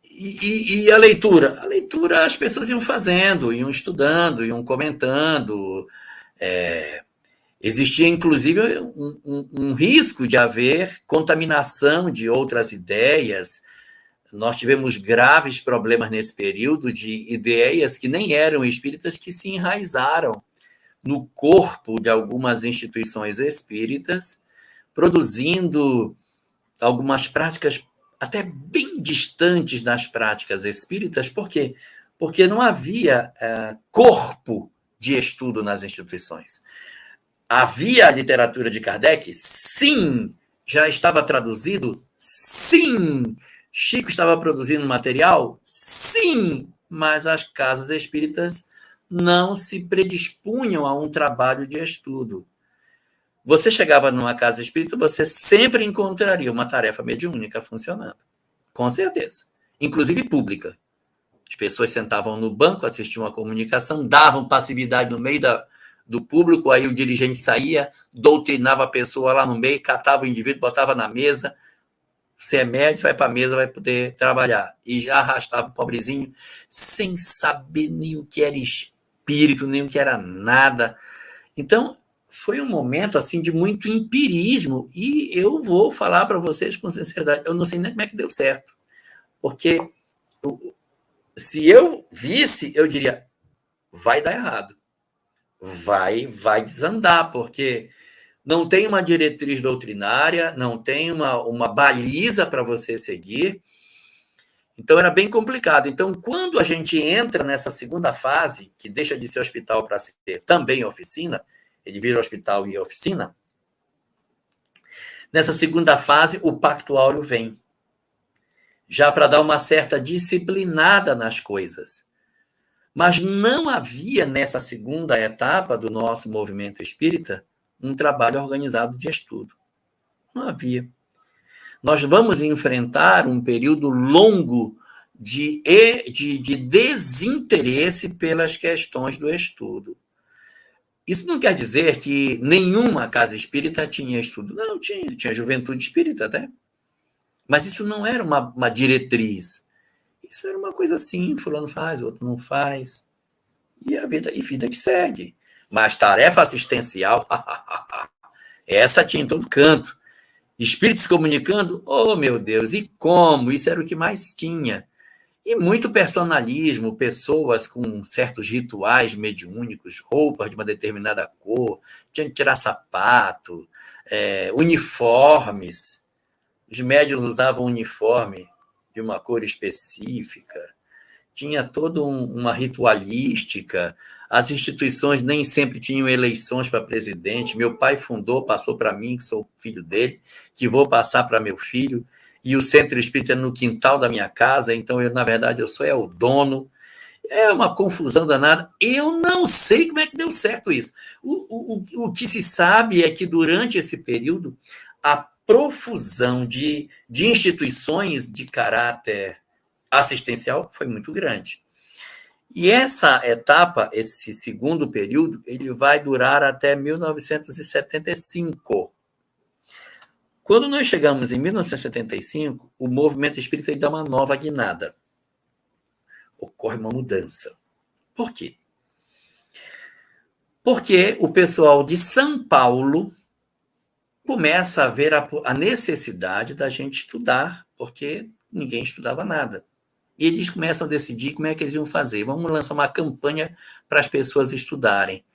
E a leitura? A leitura as pessoas iam fazendo, iam estudando, iam comentando. Existia, inclusive, um risco de haver contaminação de outras ideias. Nós tivemos graves problemas nesse período de ideias que nem eram espíritas, que se enraizaram no corpo de algumas instituições espíritas, produzindo algumas práticas até bem distantes das práticas espíritas. Por quê? Porque não havia corpo de estudo nas instituições. Havia a literatura de Kardec? Sim. Já estava traduzido? Sim. Chico estava produzindo material? Sim. Mas as casas espíritas não se predispunham a um trabalho de estudo. Você chegava numa casa espírita, você sempre encontraria uma tarefa mediúnica funcionando. Com certeza. Inclusive pública. As pessoas sentavam no banco, assistiam a comunicação, davam passividade no meio do público, aí o dirigente saía, doutrinava a pessoa lá no meio, catava o indivíduo, botava na mesa. Você é médico, vai para a mesa, vai poder trabalhar. E já arrastava o pobrezinho, sem saber nem o que era espírito, nem o que era nada. Então, foi um momento assim de muito empirismo, e eu vou falar para vocês com sinceridade, eu não sei nem como é que deu certo. Porque se eu visse, eu diria, vai dar errado. Vai desandar, porque não tem uma diretriz doutrinária, não tem uma baliza para você seguir. Então, era bem complicado. Então, quando a gente entra nessa segunda fase, que deixa de ser hospital para ser também oficina, ele vira hospital e oficina, nessa segunda fase, o Pacto Áureo vem, já para dar uma certa disciplinada nas coisas. Mas não havia, nessa segunda etapa do nosso movimento espírita, um trabalho organizado de estudo. Não havia. Nós vamos enfrentar um período longo de desinteresse pelas questões do estudo. Isso não quer dizer que nenhuma casa espírita tinha estudo. Não, tinha juventude espírita até. Mas isso não era uma diretriz. Isso era uma coisa assim, fulano faz, outro não faz. E a vida que segue. Mas tarefa assistencial, essa tinha em todo canto. Espíritos se comunicando, oh meu Deus, e como? Isso era o que mais tinha. E muito personalismo, pessoas com certos rituais mediúnicos, roupas de uma determinada cor, tinha que tirar sapato, uniformes. Os médiuns usavam uniforme de uma cor específica. Tinha toda uma ritualística. As instituições nem sempre tinham eleições para presidente. Meu pai fundou, passou para mim, que sou filho dele, que vou passar para meu filho. E o centro espírita é no quintal da minha casa, então, na verdade, eu sou o dono. É uma confusão danada. Eu não sei como é que deu certo isso. O que se sabe é que, durante esse período, a profusão de instituições de caráter assistencial foi muito grande. E essa etapa, esse segundo período, ele vai durar até 1975. Quando nós chegamos em 1975, o movimento espírita dá uma nova guinada. Ocorre uma mudança. Por quê? Porque o pessoal de São Paulo começa a ver a necessidade da gente estudar, porque ninguém estudava nada. E eles começam a decidir como é que eles iam fazer. Vamos lançar uma campanha para as pessoas estudarem.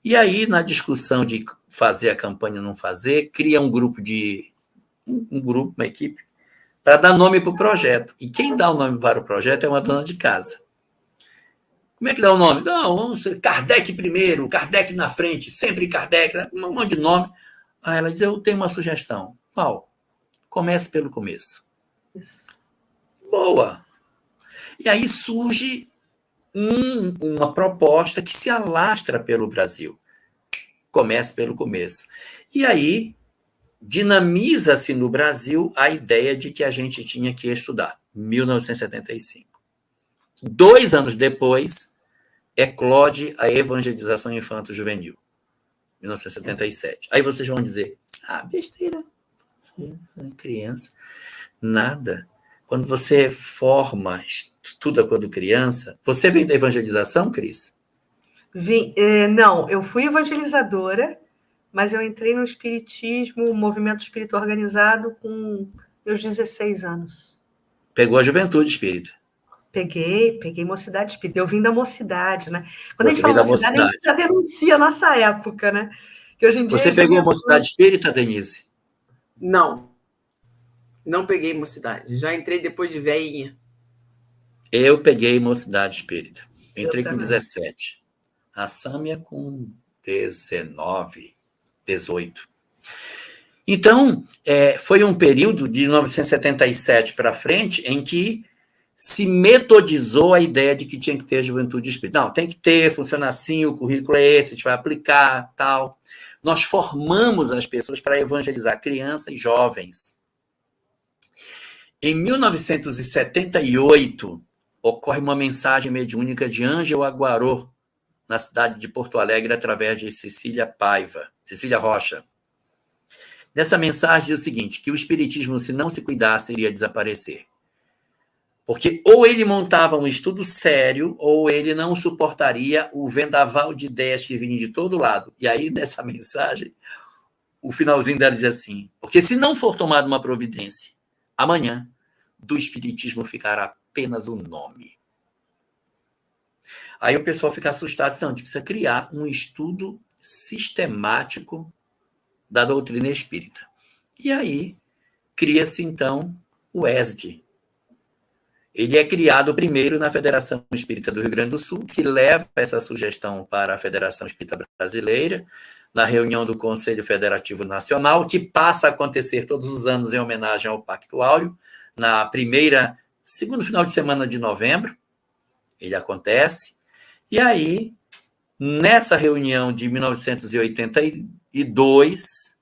E aí, na discussão de fazer a campanha ou não fazer, cria um grupo, uma equipe, para dar nome para o projeto. E quem dá o nome para o projeto é uma dona de casa. Como é que dá o nome? Não, vamos ser Kardec primeiro, Kardec na frente, sempre Kardec, um monte de nome. Aí ela diz, eu tenho uma sugestão. Qual? Comece pelo começo. Isso. Boa! E aí surge uma proposta que se alastra pelo Brasil. Comece pelo começo. E aí dinamiza-se no Brasil a ideia de que a gente tinha que estudar. 1975. 2 anos depois, eclode a evangelização infanto-juvenil. 1977. Aí vocês vão dizer, besteira. Criança. Nada. Quando você forma, estuda quando criança... Você vem da evangelização, Cris? Não, eu fui evangelizadora, mas eu entrei no espiritismo, movimento espírita organizado, com meus 16 anos. Pegou a juventude espírita. Peguei mocidade espírita. Eu vim da mocidade, né? Quando a gente fala mocidade, a gente já denuncia a nossa época, né? Que hoje em dia você pegou mocidade espírita, Denise? Não peguei mocidade. Já entrei depois de veinha. Eu peguei mocidade espírita. Entrei com 17. A Sâmia com 19, 18. Então, foi um período de 1977 para frente em que se metodizou a ideia de que tinha que ter juventude espírita. Não, tem que ter, funciona assim, o currículo é esse, a gente vai aplicar, tal. Nós formamos as pessoas para evangelizar crianças e jovens. Em 1978, ocorre uma mensagem mediúnica de Ângelo Aguarô, na cidade de Porto Alegre, através de Cecília Rocha. Nessa mensagem diz o seguinte, que o espiritismo, se não se cuidasse, iria desaparecer. Porque ou ele montava um estudo sério, ou ele não suportaria o vendaval de ideias que vinha de todo lado. E aí, nessa mensagem, o finalzinho dela diz assim, porque se não for tomada uma providência, amanhã, do espiritismo ficará apenas o nome. Aí o pessoal fica assustado, então, a gente precisa criar um estudo sistemático da doutrina espírita. E aí, cria-se, então, o ESD. ele é criado primeiro na Federação Espírita do Rio Grande do Sul, que leva essa sugestão para a Federação Espírita Brasileira, na reunião do Conselho Federativo Nacional, que passa a acontecer todos os anos em homenagem ao Pacto Áureo, segundo final de semana de novembro, ele acontece, e aí, nessa reunião de 1982,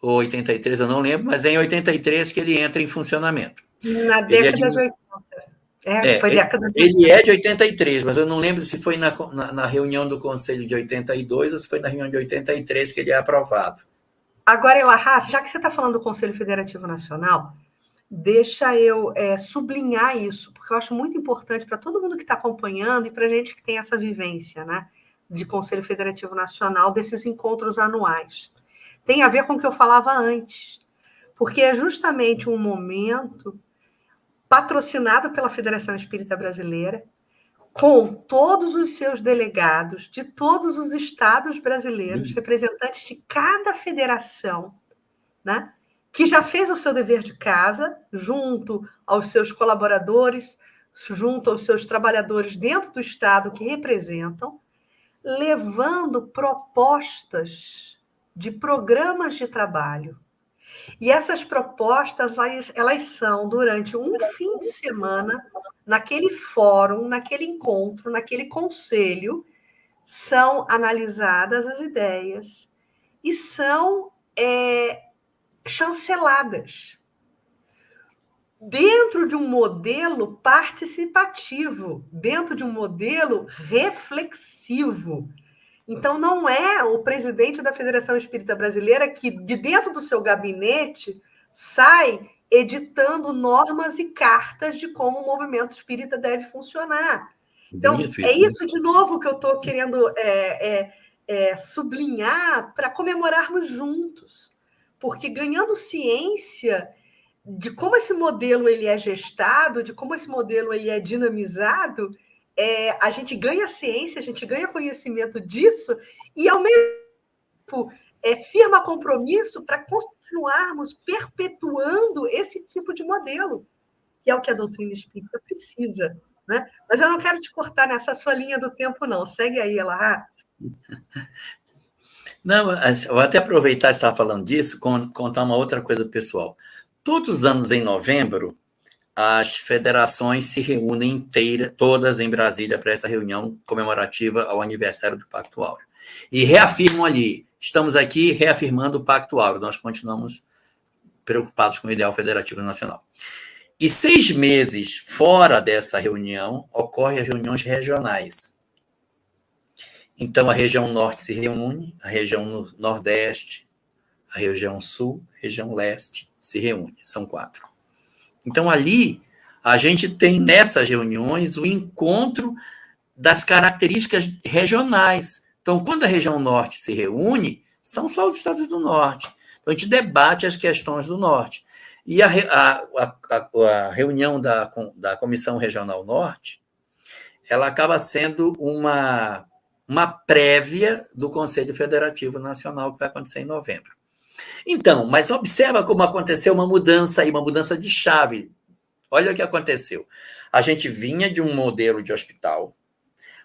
ou 83, eu não lembro, mas é em 83 que ele entra em funcionamento. Na década de 80. Foi década de 80. Ele é de 83, mas eu não lembro se foi na reunião do Conselho de 82 ou se foi na reunião de 83 que ele é aprovado. Agora, Elahá, já que você está falando do Conselho Federativo Nacional, deixa eu sublinhar isso, porque eu acho muito importante para todo mundo que está acompanhando e para a gente que tem essa vivência, né, de Conselho Federativo Nacional, desses encontros anuais. Tem a ver com o que eu falava antes, porque é justamente um momento patrocinado pela Federação Espírita Brasileira, com todos os seus delegados de todos os estados brasileiros, representantes de cada federação, né, que já fez o seu dever de casa, junto aos seus colaboradores, junto aos seus trabalhadores dentro do estado que representam, levando propostas de programas de trabalho. E essas propostas, elas são, durante um fim de semana, naquele fórum, naquele encontro, naquele conselho, são analisadas as ideias e são chanceladas dentro de um modelo participativo, dentro de um modelo reflexivo. Então, não é o presidente da Federação Espírita Brasileira que, de dentro do seu gabinete, sai editando normas e cartas de como o movimento espírita deve funcionar. Então, isso de novo que eu estou querendo sublinhar para comemorarmos juntos, porque ganhando ciência de como esse modelo ele é gestado, de como esse modelo ele é dinamizado, a gente ganha ciência, a gente ganha conhecimento disso e, ao mesmo tempo, firma compromisso para continuarmos perpetuando esse tipo de modelo, que é o que a doutrina espírita precisa. Né? Mas eu não quero te cortar nessa sua linha do tempo, não. Segue aí, Elahá. Não, eu vou até aproveitar que você estava falando disso, contar uma outra coisa pessoal. Todos os anos, em novembro, as federações se reúnem todas em Brasília para essa reunião comemorativa ao aniversário do Pacto Áureo. E reafirmam ali, estamos aqui reafirmando o Pacto Áureo, nós continuamos preocupados com o ideal federativo nacional. E 6 meses fora dessa reunião, ocorrem as reuniões regionais. Então, a região norte se reúne, a região nordeste, a região sul, a região leste se reúne, são 4. Então, ali, a gente tem nessas reuniões o encontro das características regionais. Então, quando a região norte se reúne, são só os estados do norte. Então, a gente debate as questões do norte. E a reunião da Comissão Regional Norte, ela acaba sendo uma prévia do Conselho Federativo Nacional, que vai acontecer em novembro. Então, mas observa como aconteceu uma mudança aí, uma mudança de chave. Olha o que aconteceu. A gente vinha de um modelo de hospital,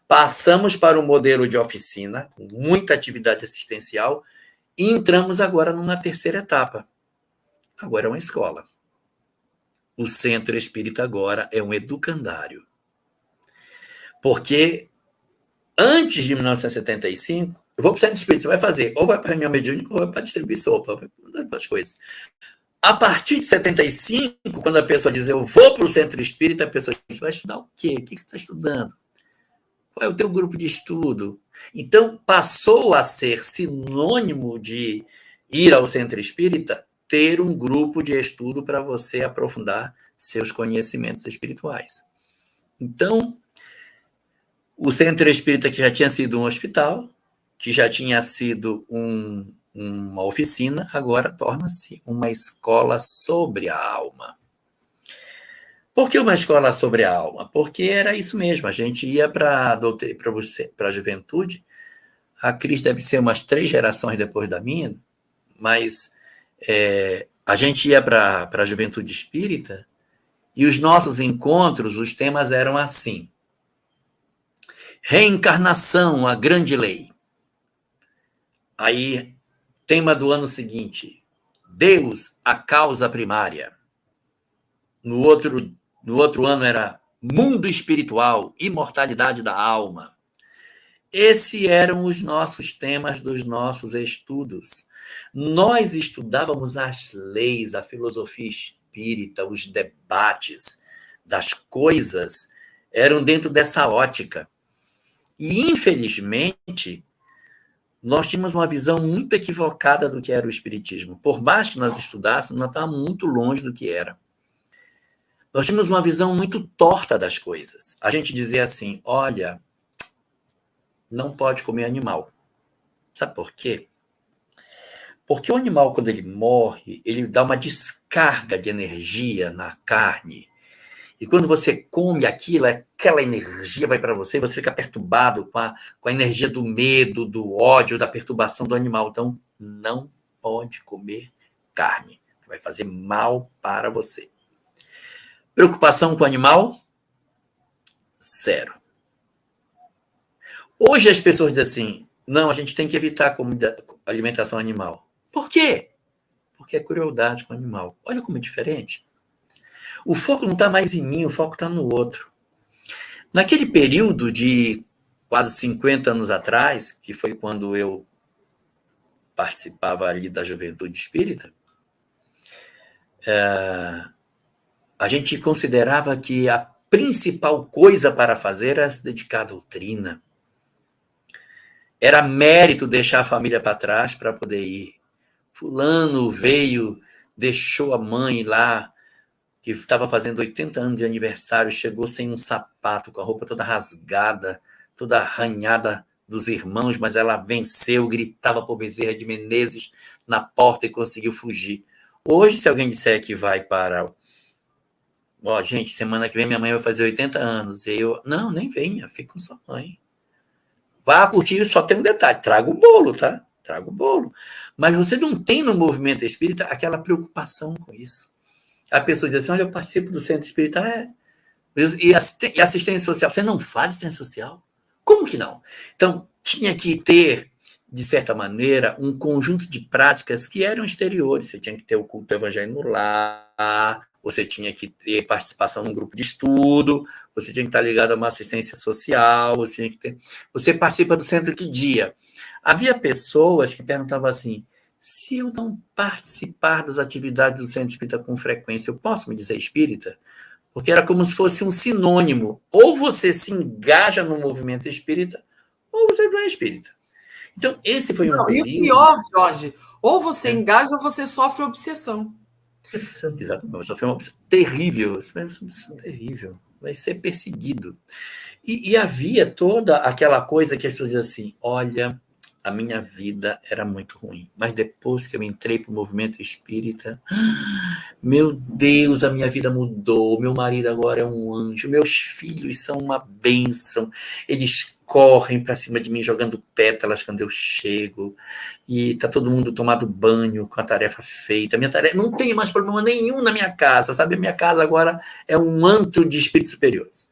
passamos para um modelo de oficina, com muita atividade assistencial, e entramos agora numa terceira etapa. Agora é uma escola. O Centro Espírita agora é um educandário. Porque antes de 1975, eu vou para o Centro Espírita, você vai fazer, ou vai para a reunião mediúnica, ou vai para distribuir sopa, para as coisas. A partir de 75, quando a pessoa diz, eu vou para o Centro Espírita, a pessoa diz, vai estudar o quê? O que você está estudando? Qual é o teu grupo de estudo? Então, passou a ser sinônimo de ir ao Centro Espírita, ter um grupo de estudo para você aprofundar seus conhecimentos espirituais. Então, o Centro Espírita, que já tinha sido um hospital, que já tinha sido uma oficina, agora torna-se uma escola sobre a alma. Por que uma escola sobre a alma? Porque era isso mesmo, a gente ia para a juventude, a Cris deve ser umas 3 gerações depois da minha, mas a gente ia para a juventude espírita E os nossos encontros, os temas eram assim: reencarnação, a grande lei. Aí, tema do ano seguinte, Deus, a causa primária. No outro ano era mundo espiritual, imortalidade da alma. Esses eram os nossos temas dos nossos estudos. Nós estudávamos as leis, a filosofia espírita, os debates das coisas eram dentro dessa ótica. E, infelizmente, nós tínhamos uma visão muito equivocada do que era o espiritismo. Por mais que nós estudássemos, nós estávamos muito longe do que era. Nós tínhamos uma visão muito torta das coisas. A gente dizia assim, olha, não pode comer animal. Sabe por quê? Porque o animal, quando ele morre, ele dá uma descarga de energia na carne. E quando você come aquilo, aquela energia vai para você, você fica perturbado com a energia do medo, do ódio, da perturbação do animal. Então, não pode comer carne. Vai fazer mal para você. Preocupação com o animal? Zero. Hoje as pessoas dizem assim, não, a gente tem que evitar a alimentação animal. Por quê? Porque é crueldade com o animal. Olha como é diferente. O foco não está mais em mim, o foco está no outro. Naquele período de quase 50 anos atrás, que foi quando eu participava ali da Juventude Espírita, a gente considerava que a principal coisa para fazer era se dedicar à doutrina. Era mérito deixar a família para trás para poder ir. Fulano veio, deixou a mãe lá, que estava fazendo 80 anos de aniversário, chegou sem um sapato, com a roupa toda rasgada, toda arranhada dos irmãos, mas ela venceu, gritava por Bezerra de Menezes na porta e conseguiu fugir. Hoje, se alguém disser que vai para... gente, semana que vem minha mãe vai fazer 80 anos. E eu, não, nem venha, fica com sua mãe. Vá curtir, só tem um detalhe, traga o bolo, tá? Traga o bolo. Mas você não tem no movimento espírita aquela preocupação com isso. A pessoa diz assim, olha, eu participo do centro espírita, e assistência social. Você não faz assistência social? Como que não? Então, tinha que ter, de certa maneira, um conjunto de práticas que eram exteriores. Você tinha que ter o culto do evangelho no lar, você tinha que ter participação num grupo de estudo, você tinha que estar ligado a uma assistência social, você participa do centro que dia? Havia pessoas que perguntavam assim, se eu não participar das atividades do centro espírita com frequência, eu posso me dizer espírita? Porque era como se fosse um sinônimo. Ou você se engaja no movimento espírita, ou você não é espírita. Então, esse foi um período... E o pior, Jorge, ou você engaja ou você sofre obsessão. Isso. Exatamente, vai sofrer uma obsessão terrível. Isso vai ser uma obsessão terrível. Vai ser perseguido. E havia toda aquela coisa que as pessoas diziam assim, olha... A minha vida era muito ruim. Mas depois que eu entrei para o movimento espírita, meu Deus, a minha vida mudou. Meu marido agora é um anjo. Meus filhos são uma bênção. Eles correm para cima de mim jogando pétalas quando eu chego. E está todo mundo tomado banho com a tarefa feita. Minha tarefa não tem mais problema nenhum na minha casa. Sabe? A minha casa agora é um antro de espíritos superiores.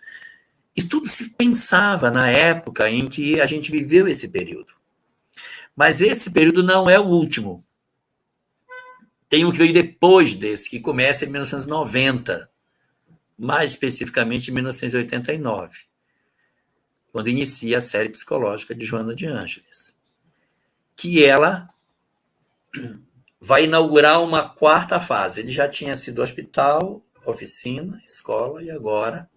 E tudo se pensava na época em que a gente viveu esse período. Mas esse período não é o último. Tem um que veio depois desse, que começa em 1990, mais especificamente em 1989, quando inicia a série psicológica de Joana de Ângeles, que ela vai inaugurar uma quarta fase. Ele já tinha sido hospital, oficina, escola, e agora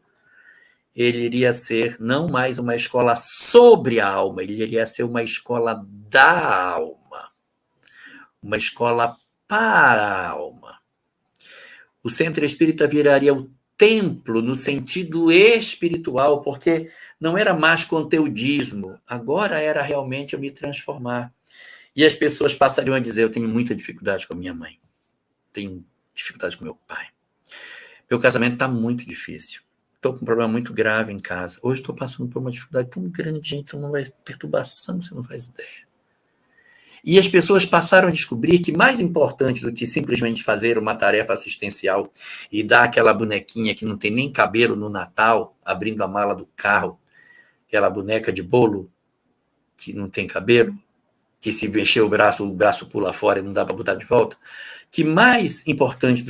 ele iria ser não mais uma escola sobre a alma, ele iria ser uma escola da alma, uma escola para a alma. O centro espírita viraria o templo no sentido espiritual, porque não era mais conteudismo, agora era realmente eu me transformar. E as pessoas passariam a dizer, eu tenho muita dificuldade com a minha mãe, tenho dificuldade com meu pai, meu casamento está muito difícil. Estou com um problema muito grave em casa. Hoje estou passando por uma dificuldade tão grande, gente, uma perturbação, você não faz ideia. E as pessoas passaram a descobrir que mais importante do que simplesmente fazer uma tarefa assistencial e dar aquela bonequinha que não tem nem cabelo no Natal, abrindo a mala do carro, aquela boneca de bolo que não tem cabelo, que se mexer o braço pula fora e não dá para botar de volta, que mais importante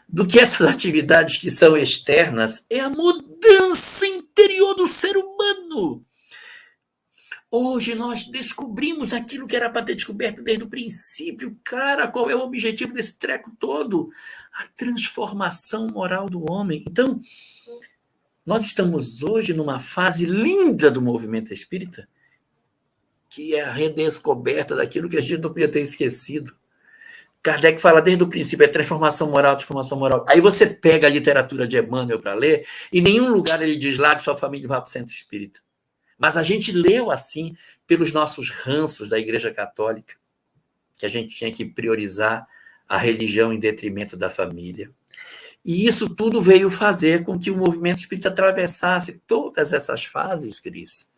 do que essas atividades que são externas é a mudança interior do ser humano. Hoje nós descobrimos aquilo que era para ter descoberto desde o princípio. Cara, qual é o objetivo desse treco todo? A transformação moral do homem. Então, nós estamos hoje numa fase linda do movimento espírita, que é a redescoberta daquilo que a gente não podia ter esquecido. Kardec fala desde o princípio, é transformação moral, transformação moral. Aí você pega a literatura de Emmanuel para ler, e em nenhum lugar ele diz lá que sua família vai para o centro espírita. Mas a gente leu assim pelos nossos ranços da Igreja Católica, que a gente tinha que priorizar a religião em detrimento da família. E isso tudo veio fazer com que o movimento espírita atravessasse todas essas fases, Cris,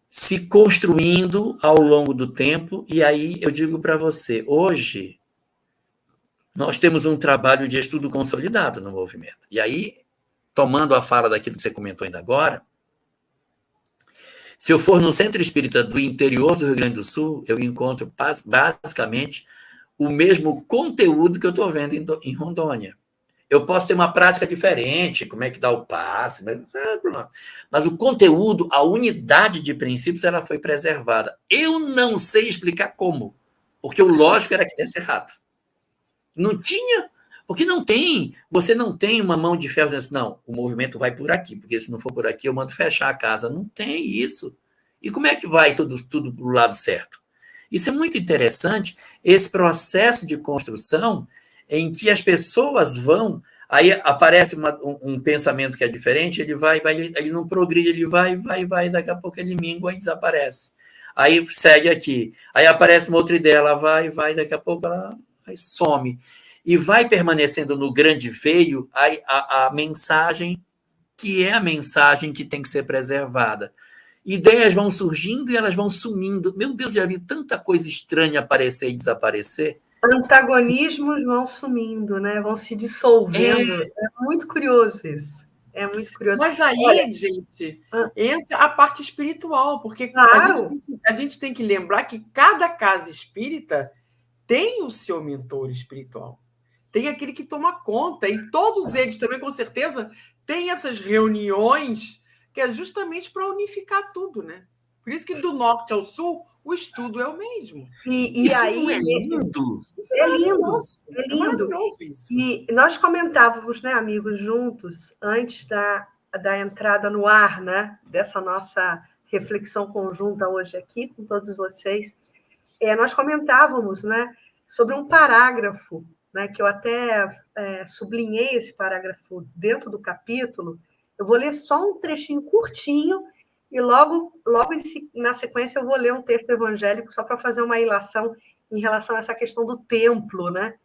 se construindo ao longo do tempo. E aí eu digo para você, hoje nós temos um trabalho de estudo consolidado no movimento. E aí, tomando a fala daquilo que você comentou ainda agora, se eu for no centro espírita do interior do Rio Grande do Sul, eu encontro basicamente o mesmo conteúdo que eu estou vendo em Rondônia. Eu posso ter uma prática diferente, como é que dá o passe, mas o conteúdo, a unidade de princípios, ela foi preservada. Eu não sei explicar como, porque o lógico era que desse errado. Não tinha, porque não tem, você não tem uma mão de ferro dizendo assim, não, o movimento vai por aqui, porque se não for por aqui eu mando fechar a casa. Não tem isso. E como é que vai tudo para o lado certo? Isso é muito interessante, esse processo de construção em que as pessoas vão, aí aparece um pensamento que é diferente, ele não progride, ele vai, daqui a pouco ele mingua e desaparece. Aí segue aqui, aí aparece uma outra ideia, ela vai, daqui a pouco ela some. E vai permanecendo no grande veio a mensagem, que é a mensagem que tem que ser preservada. Ideias vão surgindo e elas vão sumindo. Meu Deus, já vi tanta coisa estranha aparecer e desaparecer. Antagonismos vão sumindo, né? Vão se dissolvendo. É muito curioso isso. É muito curioso. Mas aí, gente, entra a parte espiritual, porque claro, a gente tem que lembrar que cada casa espírita tem o seu mentor espiritual. Tem aquele que toma conta, e todos eles também, com certeza, têm essas reuniões que é justamente para unificar tudo, né? Por isso que do norte ao sul o estudo é o mesmo. E isso aí não é lindo? É lindo, é É lindo. maravilhoso isso. E nós comentávamos, né, amigos, juntos, antes da entrada no ar, né, dessa nossa reflexão conjunta hoje aqui com todos vocês, nós comentávamos, né, sobre um parágrafo, né, que eu até sublinhei esse parágrafo dentro do capítulo. Eu vou ler só um trechinho curtinho e logo na sequência eu vou ler um texto evangélico só para fazer uma ilação em relação a essa questão do templo, né?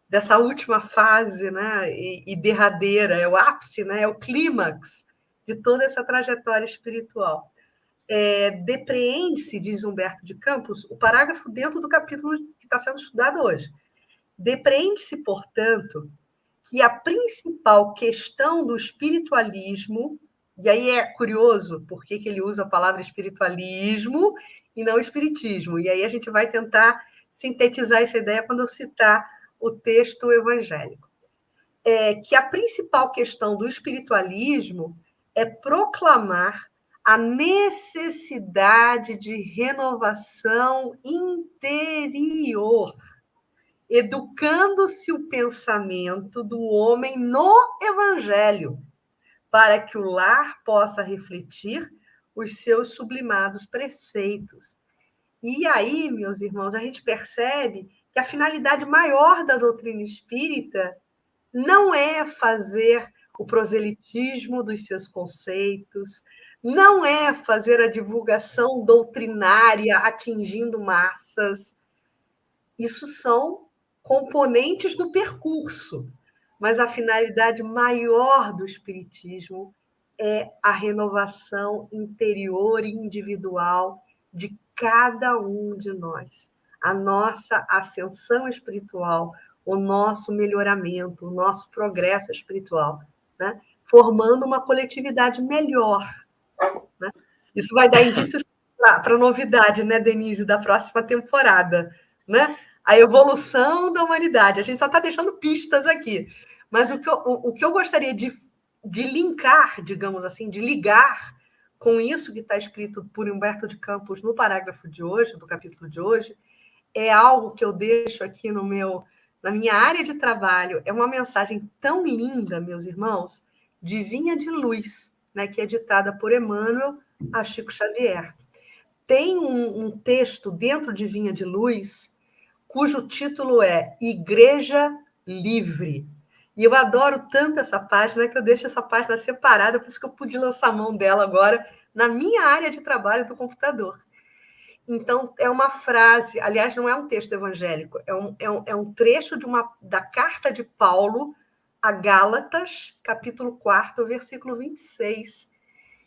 Dessa última fase, né? E derradeira, é o ápice, né? É o clímax de toda essa trajetória espiritual. Depreende-se, diz Humberto de Campos, o parágrafo dentro do capítulo que está sendo estudado hoje. Depreende-se, portanto, que a principal questão do espiritualismo, e aí é curioso por que ele usa a palavra espiritualismo e não espiritismo, e aí a gente vai tentar sintetizar essa ideia quando eu citar o texto evangélico. Que a principal questão do espiritualismo é proclamar a necessidade de renovação interior, educando-se o pensamento do homem no Evangelho, para que o lar possa refletir os seus sublimados preceitos. E aí, meus irmãos, a gente percebe que a finalidade maior da doutrina espírita não é fazer o proselitismo dos seus conceitos, não é fazer a divulgação doutrinária atingindo massas. Isso são componentes do percurso, mas a finalidade maior do espiritismo é a renovação interior e individual de cada um de nós. A nossa ascensão espiritual, o nosso melhoramento, o nosso progresso espiritual, né? Formando uma coletividade melhor. Né? Isso vai dar indícios para a novidade, né, Denise, da próxima temporada. Né? A evolução da humanidade. A gente só está deixando pistas aqui. Mas o que eu gostaria de linkar, digamos assim, de ligar com isso que está escrito por Humberto de Campos no parágrafo de hoje, do capítulo de hoje, é algo que eu deixo aqui na minha área de trabalho. É uma mensagem tão linda, meus irmãos, de Vinha de Luz, né, que é ditada por Emmanuel a Chico Xavier. Tem um texto dentro de Vinha de Luz, cujo título é Igreja Livre. E eu adoro tanto essa página que eu deixo essa página separada, por isso que eu pude lançar a mão dela agora na minha área de trabalho do computador. Então, é uma frase, aliás, não é um texto evangélico, é um trecho da carta de Paulo a Gálatas, capítulo 4, versículo 26.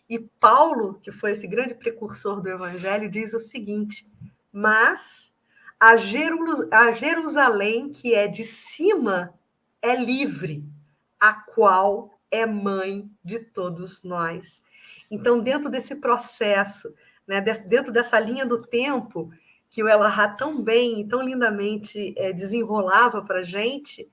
E Paulo, que foi esse grande precursor do evangelho, diz o seguinte: mas a Jerusalém que é de cima é livre, a qual é mãe de todos nós. Então, dentro desse processo, né, dentro dessa linha do tempo que o Elahá tão bem e tão lindamente desenrolava para a gente,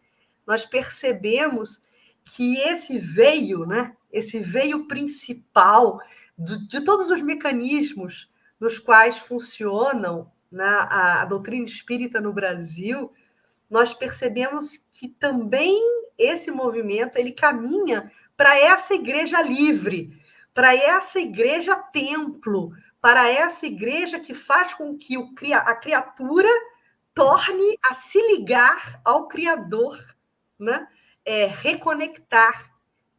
nós percebemos que esse veio, né, esse veio principal de todos os mecanismos nos quais funcionam, né, a doutrina espírita no Brasil, nós percebemos que também esse movimento ele caminha para essa igreja livre, para essa igreja templo, para essa igreja que faz com que a criatura torne a se ligar ao Criador, né? Reconectar.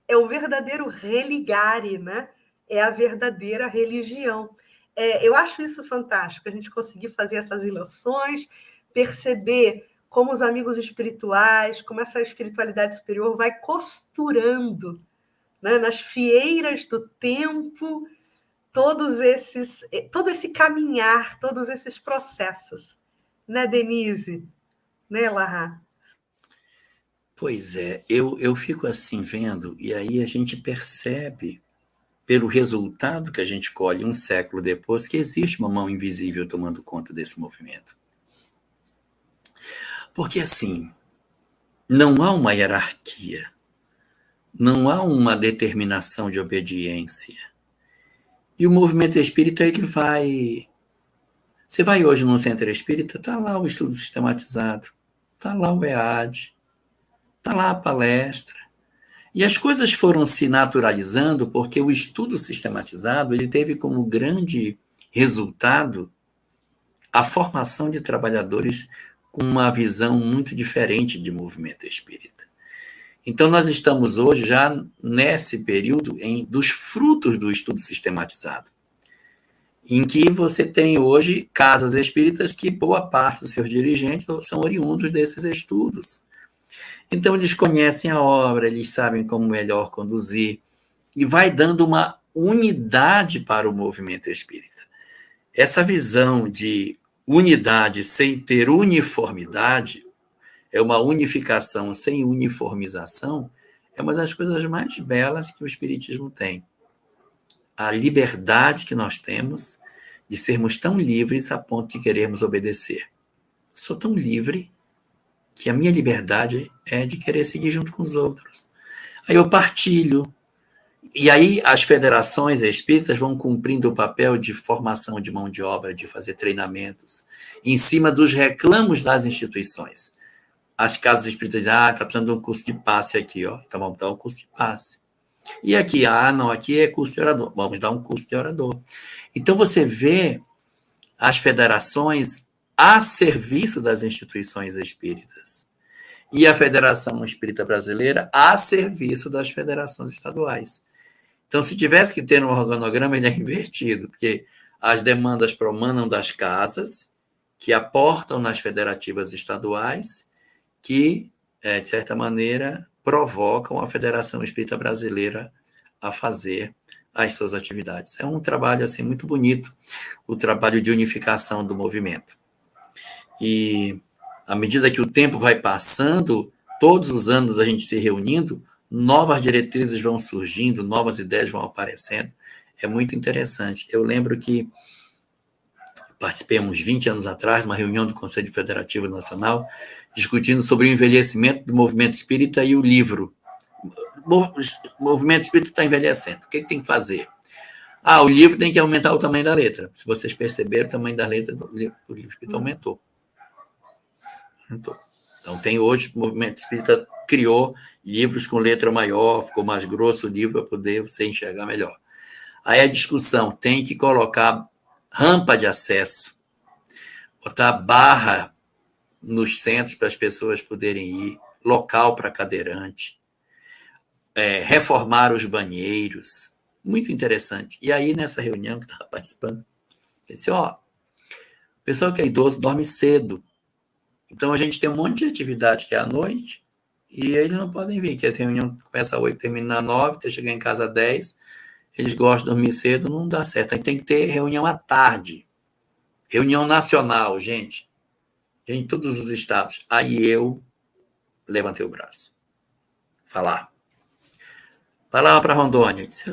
É o verdadeiro religare, né? É a verdadeira religião. Eu acho isso fantástico, a gente conseguir fazer essas ilações, perceber como os amigos espirituais, como essa espiritualidade superior vai costurando, né, nas fieiras do tempo todo esse caminhar, todos esses processos. Né, Denise? Né, Elahá? Pois é, eu fico assim vendo, e aí a gente percebe, pelo resultado que a gente colhe um século depois, que existe uma mão invisível tomando conta desse movimento. Porque, assim, não há uma hierarquia, não há uma determinação de obediência. E o movimento espírita, ele vai... Você vai hoje num centro espírita, está lá o estudo sistematizado, está lá o EAD, está lá a palestra. E as coisas foram se naturalizando porque o estudo sistematizado ele teve como grande resultado a formação de trabalhadores com uma visão muito diferente de movimento espírita. Então, nós estamos hoje já nesse período dos frutos do estudo sistematizado, em que você tem hoje casas espíritas que boa parte dos seus dirigentes são oriundos desses estudos. Então, eles conhecem a obra, eles sabem como melhor conduzir, e vai dando uma unidade para o movimento espírita. Essa visão de unidade sem ter uniformidade, é uma unificação sem uniformização, é uma das coisas mais belas que o espiritismo tem. A liberdade que nós temos de sermos tão livres a ponto de querermos obedecer. Sou tão livre que a minha liberdade é de querer seguir junto com os outros. Aí eu partilho. E aí as federações espíritas vão cumprindo o papel de formação de mão de obra, de fazer treinamentos, em cima dos reclamos das instituições. As casas espíritas dizem, está precisando de um curso de passe aqui, ó. Então vamos dar um curso de passe. E aqui, não, aqui é curso de orador. Vamos dar um curso de orador. Então você vê as federações a serviço das instituições espíritas. E a Federação Espírita Brasileira a serviço das federações estaduais. Então, se tivesse que ter um organograma, ele é invertido, porque as demandas promanam das casas, que aportam nas federativas estaduais, que, de certa maneira, provocam a Federação Espírita Brasileira a fazer as suas atividades. É um trabalho assim muito bonito, o trabalho de unificação do movimento. E à medida que o tempo vai passando, todos os anos a gente se reunindo, novas diretrizes vão surgindo, novas ideias vão aparecendo. É muito interessante. Eu lembro que participei uns 20 anos atrás de uma reunião do Conselho Federativo Nacional, discutindo sobre o envelhecimento do movimento espírita e o livro. O movimento espírita está envelhecendo. O que tem que fazer? O livro tem que aumentar o tamanho da letra. Se vocês perceberam, o tamanho da letra do livro espírita aumentou. Então, tem hoje, o movimento espírita criou livros com letra maior, ficou mais grosso o livro para poder você enxergar melhor. Aí a discussão tem que colocar rampa de acesso, botar barra nos centros para as pessoas poderem ir, local para cadeirante, reformar os banheiros, muito interessante. E aí, nessa reunião que eu estava participando, eu disse, o pessoal que é idoso dorme cedo, então a gente tem um monte de atividade que é à noite, e eles não podem vir, que a reunião começa às 8, termina às 9, até chegar em casa às 10, eles gostam de dormir cedo, não dá certo. Aí tem que ter reunião à tarde, reunião nacional, gente, em todos os estados. Aí eu levantei o braço. Falava para Rondônia, disse,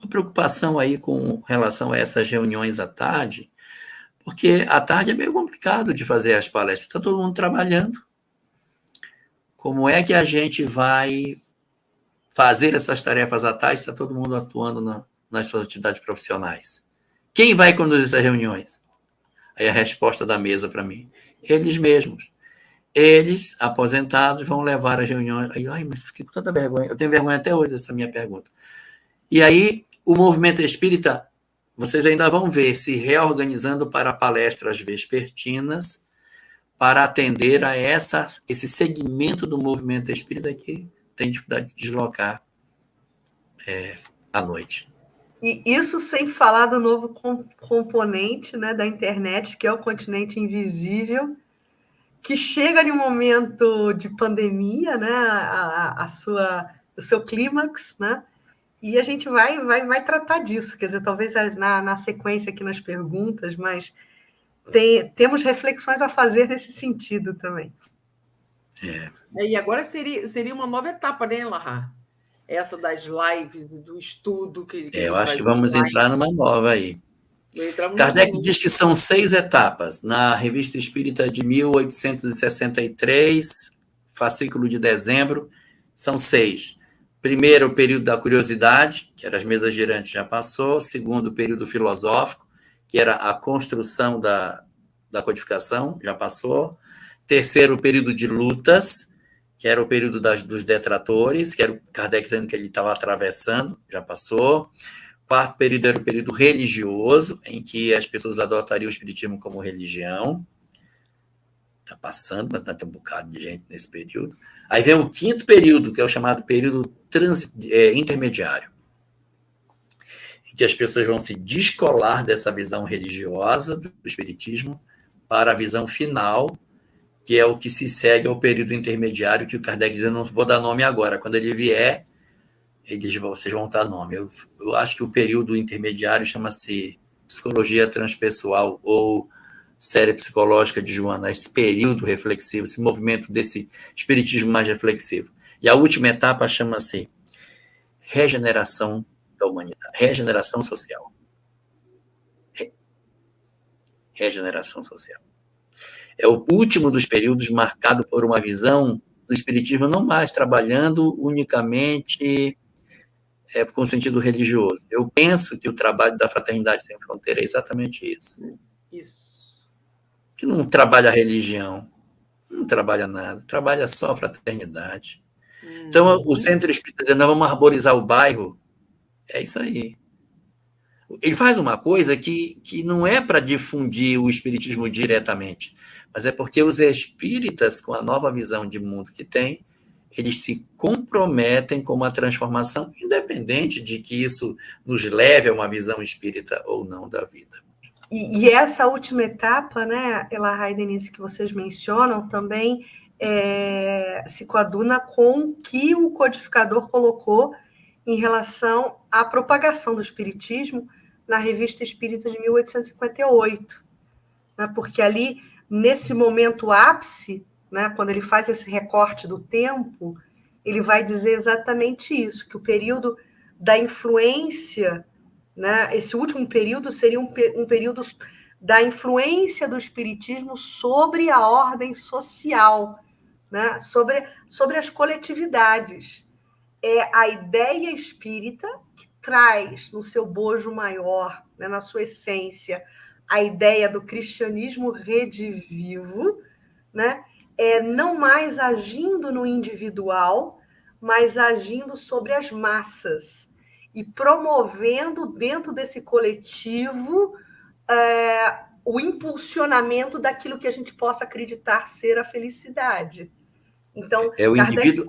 uma preocupação aí com relação a essas reuniões à tarde, porque à tarde é meio complicado de fazer as palestras, está todo mundo trabalhando. Como é que a gente vai fazer essas tarefas à tarde, está todo mundo atuando nas suas atividades profissionais? Quem vai conduzir essas reuniões? Aí a resposta da mesa para mim, eles mesmos. Eles, aposentados, vão levar as reuniões. Aí, mas fiquei com tanta vergonha. Eu tenho vergonha até hoje dessa minha pergunta. E aí, o movimento espírita, vocês ainda vão ver, se reorganizando para palestras vespertinas, para atender a esse segmento do movimento espírita que tem dificuldade de deslocar à noite. E isso sem falar do novo componente, né, da internet, que é o continente invisível, que chega em um momento de pandemia, né, o seu clímax, né, e a gente vai tratar disso, quer dizer, talvez na sequência aqui nas perguntas, mas temos reflexões a fazer nesse sentido também. E agora seria uma nova etapa, né, Elahá? Essa das lives, do estudo que eu acho que vamos entrar numa nova aí. Kardec diz que são 6 etapas. Na Revista Espírita de 1863, fascículo de dezembro, são 6. Primeiro, o período da curiosidade, que era as mesas girantes, já passou. Segundo, o período filosófico, que era a construção da codificação, já passou. Terceiro, o período de lutas, que era o período dos detratores, que era o Kardec dizendo que ele estava atravessando, já passou. Quarto período era o período religioso, em que as pessoas adotariam o espiritismo como religião. Está passando, mas tem um bocado de gente nesse período. Aí vem o quinto período, que é o chamado período intermediário, em que as pessoas vão se descolar dessa visão religiosa do espiritismo para a visão final, que é o que se segue ao período intermediário, que o Kardec diz, eu não vou dar nome agora, quando ele vier, vocês vão dar nome. Eu acho que o período intermediário chama-se psicologia transpessoal ou série psicológica de Joana, esse período reflexivo, esse movimento desse espiritismo mais reflexivo. E a última etapa chama-se regeneração da humanidade, regeneração social. Regeneração social. É o último dos períodos marcado por uma visão do espiritismo não mais trabalhando unicamente com sentido religioso. Eu penso que o trabalho da Fraternidade Sem Fronteira é exatamente isso. Isso. Que não trabalha a religião, não trabalha nada, trabalha só a fraternidade. Então, o Centro Espírita dizendo, nós vamos arborizar o bairro, é isso aí. Ele faz uma coisa que não é para difundir o espiritismo diretamente, mas é porque os espíritas, com a nova visão de mundo que tem, eles se comprometem com uma transformação, independente de que isso nos leve a uma visão espírita ou não da vida. E essa última etapa, né, Elahá e Denise, que vocês mencionam, também se coaduna com o que o codificador colocou em relação à propagação do espiritismo na Revista Espírita de 1858, né? Porque ali, nesse momento ápice, né, quando ele faz esse recorte do tempo, ele vai dizer exatamente isso, que o período da influência, né, esse último período seria um período da influência do espiritismo sobre a ordem social, né, sobre as coletividades. É a ideia espírita que traz no seu bojo maior, né, na sua essência, a ideia do cristianismo redivivo, né, não mais agindo no individual, mas agindo sobre as massas e promovendo dentro desse coletivo o impulsionamento daquilo que a gente possa acreditar ser a felicidade. Então, É o Kardec indivíduo,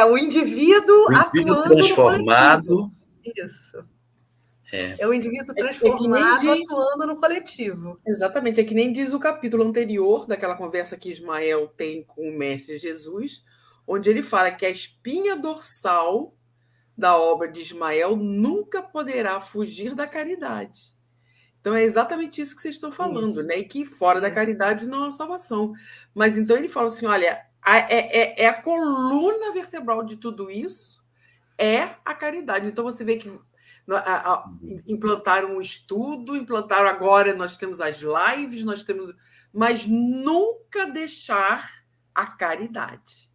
o indivíduo atuando transformado. No coletivo. Isso. É o indivíduo transformado atuando no coletivo. Exatamente, é que nem diz o capítulo anterior daquela conversa que Ismael tem com o Mestre Jesus, onde ele fala que a espinha dorsal da obra de Ismael nunca poderá fugir da caridade. Então é exatamente isso que vocês estão falando, né? E que fora da caridade não há salvação. Mas então ele fala assim: olha, é a coluna vertebral de tudo isso é a caridade. Então você vê que implantaram um estudo, implantaram agora, nós temos as lives, mas nunca deixar a caridade.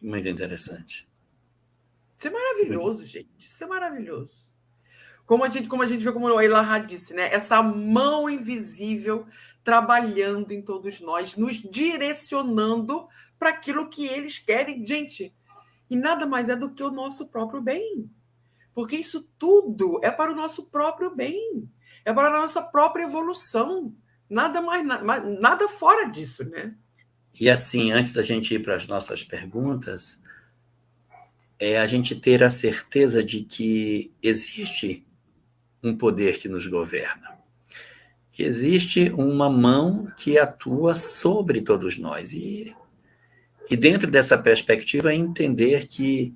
Muito interessante. Isso é maravilhoso, gente. Isso é maravilhoso. Como a gente vê, como o Elahá disse, né? Essa mão invisível trabalhando em todos nós, nos direcionando para aquilo que eles querem, gente. E nada mais é do que o nosso próprio bem. Porque isso tudo é para o nosso próprio bem. É para a nossa própria evolução. Nada fora disso, né? E assim, antes da gente ir para as nossas perguntas, é a gente ter a certeza de que existe um poder que nos governa. Existe uma mão que atua sobre todos nós. E dentro dessa perspectiva, é entender que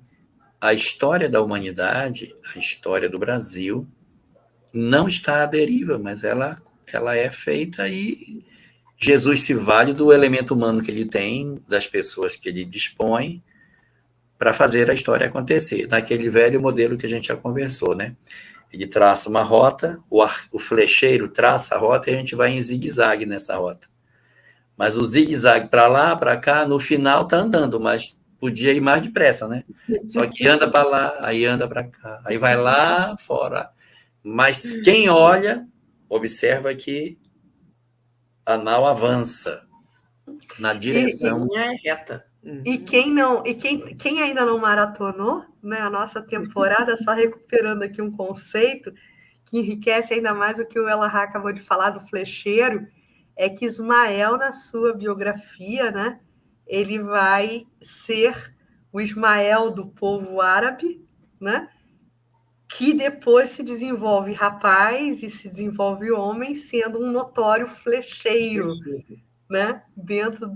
a história da humanidade, a história do Brasil, não está à deriva, mas ela é feita e Jesus se vale do elemento humano que ele tem, das pessoas que ele dispõe, para fazer a história acontecer. Naquele velho modelo que a gente já conversou, né? Ele traça uma rota, o flecheiro traça a rota e a gente vai em zigue-zague nessa rota. Mas o zigue-zague para lá, para cá, no final está andando, mas podia ir mais depressa, né? Só que anda para lá, aí anda para cá, aí vai lá fora. Mas quem olha, observa que a nau avança na direção. É reta. E quem ainda não maratonou, né, a nossa temporada, só recuperando aqui um conceito que enriquece ainda mais o que o Elahá acabou de falar do flecheiro, é que Ismael, na sua biografia, né, ele vai ser o Ismael do povo árabe, né, que depois se desenvolve rapaz e se desenvolve homem, sendo um notório flecheiro, né, dentro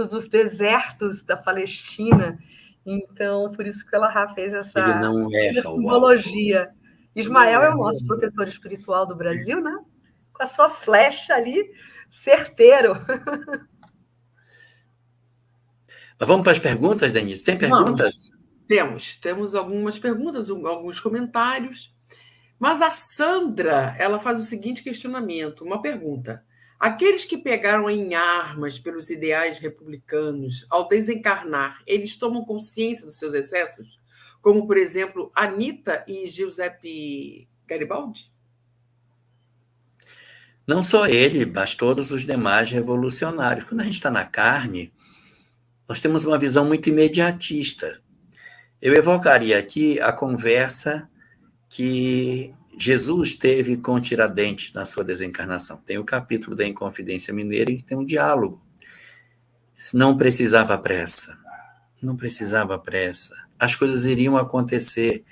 dos desertos da Palestina. Então, por isso que ela fez essa simbologia. Ismael é o nosso protetor espiritual do Brasil, né? Com a sua flecha ali, certeiro. Mas vamos para as perguntas, Denise? Tem perguntas? Temos algumas perguntas, alguns comentários. Mas a Sandra, ela faz o seguinte questionamento, uma pergunta. Aqueles que pegaram em armas pelos ideais republicanos, ao desencarnar, eles tomam consciência dos seus excessos? Como, por exemplo, Anitta e Giuseppe Garibaldi? Não só ele, mas todos os demais revolucionários. Quando a gente está na carne, nós temos uma visão muito imediatista. Eu evocaria aqui a conversa que Jesus teve com Tiradentes na sua desencarnação. Tem o capítulo da Inconfidência Mineira e tem um diálogo. Não precisava pressa. Não precisava pressa. As coisas iriam acontecer.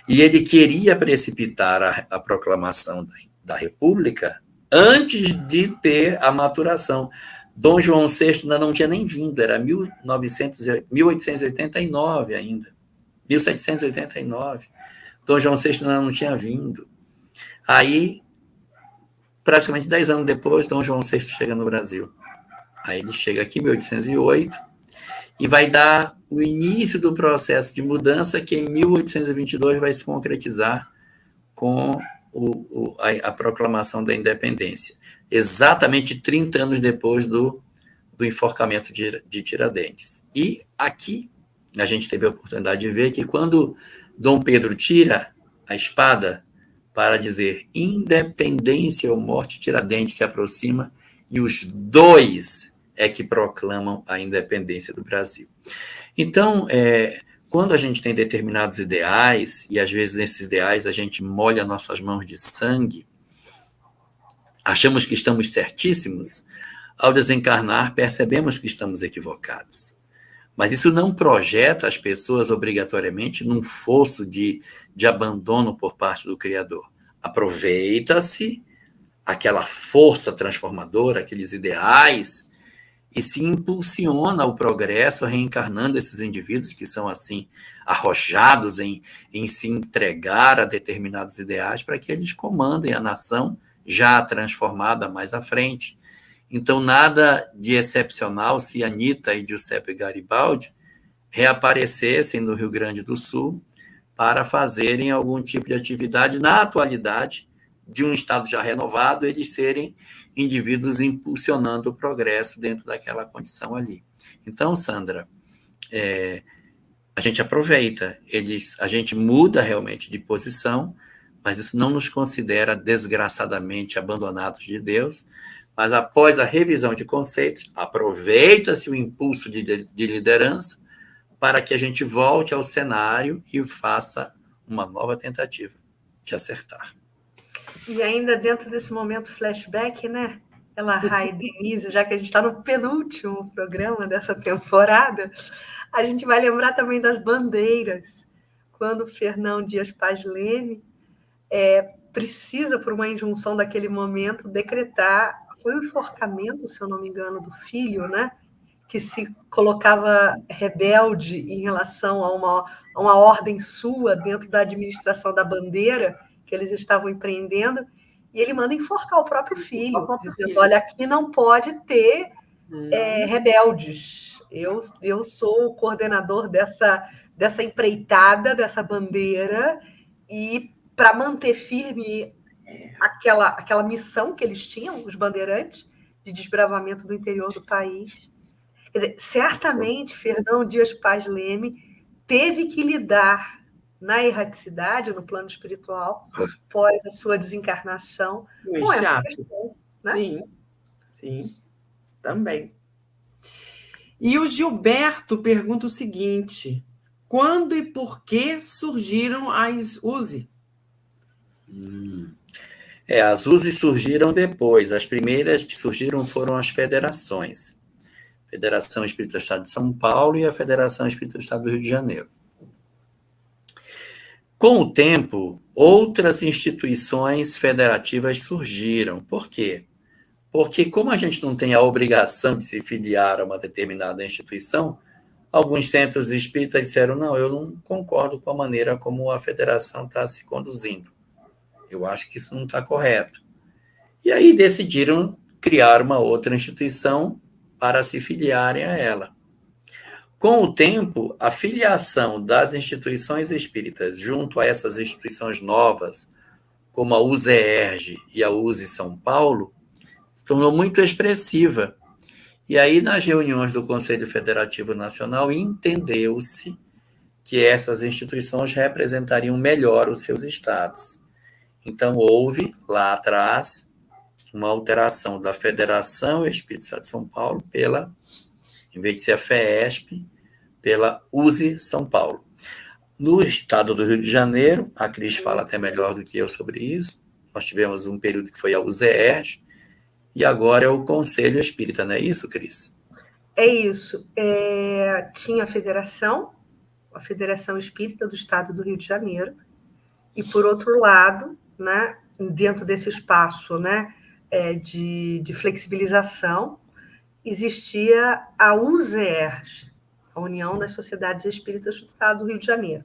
E ele queria precipitar a proclamação da República antes de ter a maturação. Dom João VI ainda não tinha nem vindo, era 1889 ainda. 1789. Dom João VI não tinha vindo. Aí, praticamente 10 anos depois, Dom João VI chega no Brasil. Aí ele chega aqui em 1808 e vai dar o início do processo de mudança que em 1822 vai se concretizar com a proclamação da independência. Exatamente 30 anos depois do enforcamento de Tiradentes. E aqui a gente teve a oportunidade de ver que quando Dom Pedro tira a espada para dizer independência ou morte, Tiradentes se aproxima e os dois é que proclamam a independência do Brasil. Então, quando a gente tem determinados ideais, e às vezes nesses ideais a gente molha nossas mãos de sangue, achamos que estamos certíssimos, ao desencarnar percebemos que estamos equivocados. Mas isso não projeta as pessoas obrigatoriamente num fosso de abandono por parte do Criador. Aproveita-se aquela força transformadora, aqueles ideais, e se impulsiona o progresso reencarnando esses indivíduos que são assim arrojados em se entregar a determinados ideais para que eles comandem a nação já transformada mais à frente. Então, nada de excepcional se Anita e Giuseppe Garibaldi reaparecessem no Rio Grande do Sul para fazerem algum tipo de atividade na atualidade de um Estado já renovado, eles serem indivíduos impulsionando o progresso dentro daquela condição ali. Então, Sandra, a gente aproveita, a gente muda realmente de posição, mas isso não nos considera desgraçadamente abandonados de Deus, mas após a revisão de conceitos, aproveita-se o impulso de liderança para que a gente volte ao cenário e faça uma nova tentativa de acertar. E ainda dentro desse momento flashback, né? Ela, Rai, Denise, já que a gente está no penúltimo programa dessa temporada, a gente vai lembrar também das bandeiras. Quando Fernão Dias Paz Leme precisa, por uma injunção daquele momento, decretar, foi um enforcamento, se eu não me engano, do filho, né? Que se colocava rebelde em relação a uma ordem sua dentro da administração da bandeira que eles estavam empreendendo, e ele manda enforcar o próprio filho, dizendo, olha, aqui não pode ter rebeldes. Eu sou o coordenador dessa empreitada, dessa bandeira, e para manter firme aquela missão que eles tinham, os bandeirantes, de desbravamento do interior do país. Quer dizer, certamente, Fernão Dias Paz Leme teve que lidar na erraticidade, no plano espiritual, após a sua desencarnação, com essa questão. Né? Sim, também. E o Gilberto pergunta o seguinte: quando e por que surgiram as USE? As USE surgiram depois. As primeiras que surgiram foram as federações. Federação Espírita do Estado de São Paulo e a Federação Espírita do Estado do Rio de Janeiro. Com o tempo, outras instituições federativas surgiram. Por quê? Porque como a gente não tem a obrigação de se filiar a uma determinada instituição, alguns centros espíritas disseram, não, eu não concordo com a maneira como a federação está se conduzindo. Eu acho que isso não está correto. E aí decidiram criar uma outra instituição para se filiarem a ela. Com o tempo, a filiação das instituições espíritas junto a essas instituições novas, como a USEERJ e a USE São Paulo, se tornou muito expressiva. E aí, nas reuniões do Conselho Federativo Nacional, entendeu-se que essas instituições representariam melhor os seus estados. Então, houve, lá atrás, uma alteração da Federação Espírita do Estado de São Paulo em vez de ser a FEESP, pela USE São Paulo. No estado do Rio de Janeiro, a Cris fala até melhor do que eu sobre isso, nós tivemos um período que foi a USEERJ, e agora é o Conselho Espírita, não é isso, Cris? É isso. Tinha a Federação Espírita do Estado do Rio de Janeiro, e, por outro lado, né, dentro desse espaço, né, de flexibilização, existia a USEERJ, a União das Sociedades Espíritas do Estado do Rio de Janeiro.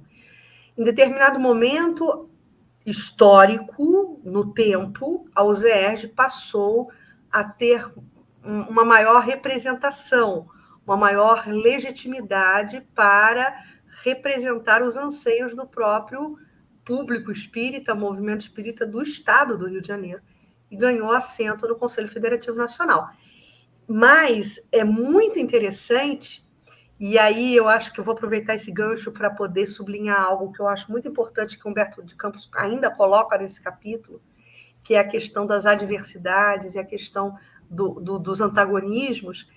Em determinado momento histórico, no tempo, a USERJ passou a ter uma maior representação, uma maior legitimidade para representar os anseios do próprio público espírita, movimento espírita do Estado do Rio de Janeiro, e ganhou assento no Conselho Federativo Nacional. Mas é muito interessante, e aí eu acho que eu vou aproveitar esse gancho para poder sublinhar algo que eu acho muito importante, que Humberto de Campos ainda coloca nesse capítulo, que é a questão das adversidades e a questão dos antagonismos,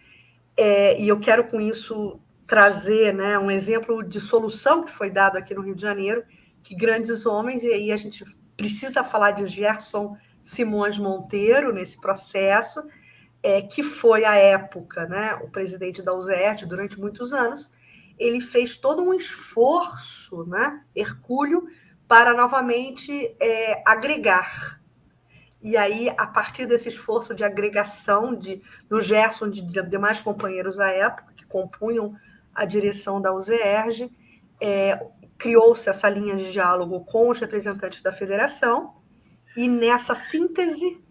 e eu quero com isso trazer, né, um exemplo de solução que foi dado aqui no Rio de Janeiro, que grandes homens, e aí a gente precisa falar de Gerson Simões Monteiro nesse processo, que foi à época, né, o presidente da USERJ durante muitos anos. Ele fez todo um esforço, né, hercúleo, para novamente agregar. E aí, a partir desse esforço de agregação do Gerson e de demais companheiros à época, que compunham a direção da USERJ, criou-se essa linha de diálogo com os representantes da federação, e nessa síntese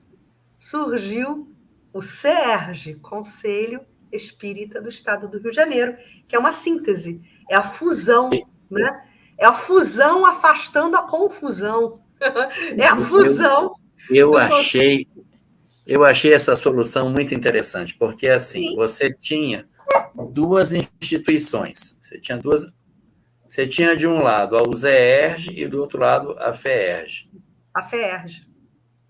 surgiu o CERJ, Conselho Espírita do Estado do Rio de Janeiro, que é uma síntese, é a fusão, né? É a fusão afastando a confusão. É a fusão. Eu achei essa solução muito interessante, porque assim, você tinha duas instituições. Você tinha de um lado a USERJ e do outro lado a FEERJ. A FEERJ.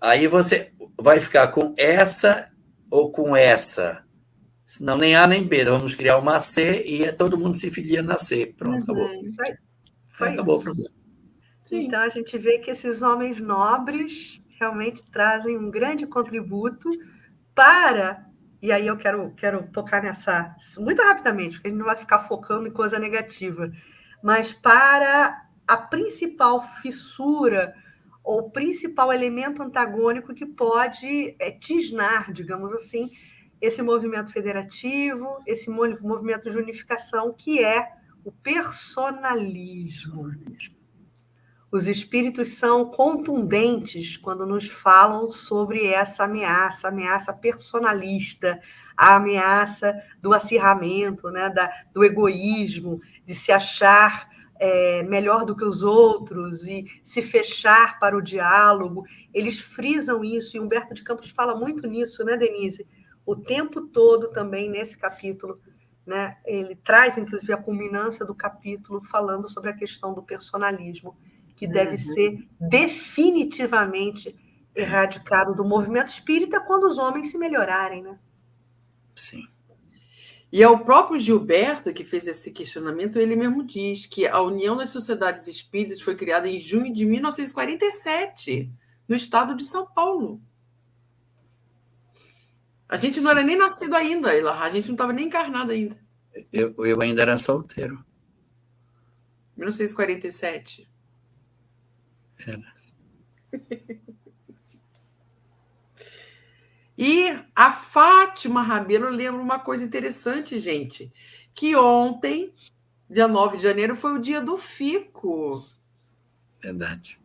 Aí você vai ficar com essa ou com essa. Senão nem A nem B. Vamos criar uma C e todo mundo se filia na C. Pronto, acabou. Isso aí. Acabou o problema. Sim. Então a gente vê que esses homens nobres realmente trazem um grande contributo para... E aí eu quero tocar nessa muito rapidamente, porque a gente não vai ficar focando em coisa negativa, mas para a principal fissura ou principal elemento antagônico que pode tisnar, digamos assim, esse movimento federativo, esse movimento de unificação, que é o personalismo. Os espíritos são contundentes quando nos falam sobre essa ameaça personalista, a ameaça do acirramento, né, do egoísmo, de se achar melhor do que os outros e se fechar para o diálogo. Eles frisam isso, e Humberto de Campos fala muito nisso, né, Denise? O tempo todo também nesse capítulo, né, ele traz, inclusive, a culminância do capítulo falando sobre a questão do personalismo, que deve ser definitivamente erradicado do movimento espírita quando os homens se melhorarem, né? Sim. E é o próprio Gilberto que fez esse questionamento, ele mesmo diz que a União das Sociedades Espíritas foi criada em junho de 1947, no estado de São Paulo. A gente não era nem nascido ainda, a gente não estava nem encarnado ainda. Eu ainda era solteiro. 1947. Era. E a Fátima Rabelo lembra uma coisa interessante, gente, que ontem, dia 9 de janeiro, foi o dia do Fico. Verdade.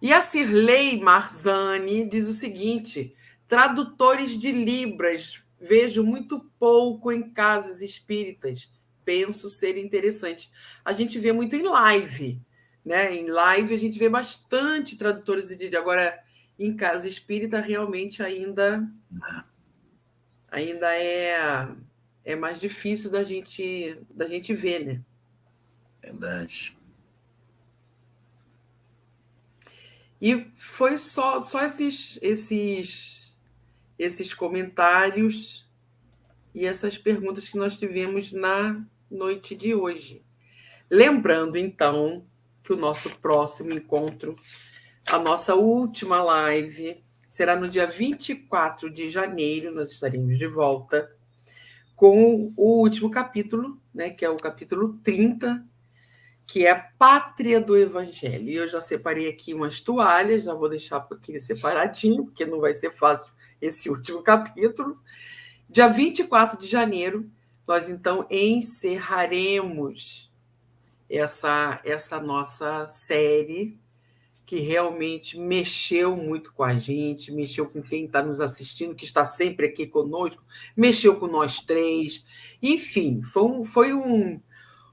E a Cirlei Marzani diz o seguinte: tradutores de Libras vejo muito pouco em casas espíritas, penso ser interessante. A gente vê muito em live, né? Em live a gente vê bastante tradutores de Libras. Agora, em casa espírita, realmente ainda é mais difícil da gente ver, né? Verdade. E foi só esses comentários e essas perguntas que nós tivemos na noite de hoje. Lembrando, então, que o nosso próximo encontro, a nossa última live, será no dia 24 de janeiro. Nós estaremos de volta com o último capítulo, né, que é o capítulo 30, que é a Pátria do Evangelho. E eu já separei aqui umas toalhas, já vou deixar aqui separadinho, porque não vai ser fácil esse último capítulo. Dia 24 de janeiro, nós então encerraremos essa nossa série, que realmente mexeu muito com a gente, mexeu com quem está nos assistindo, que está sempre aqui conosco, mexeu com nós três. Enfim, foi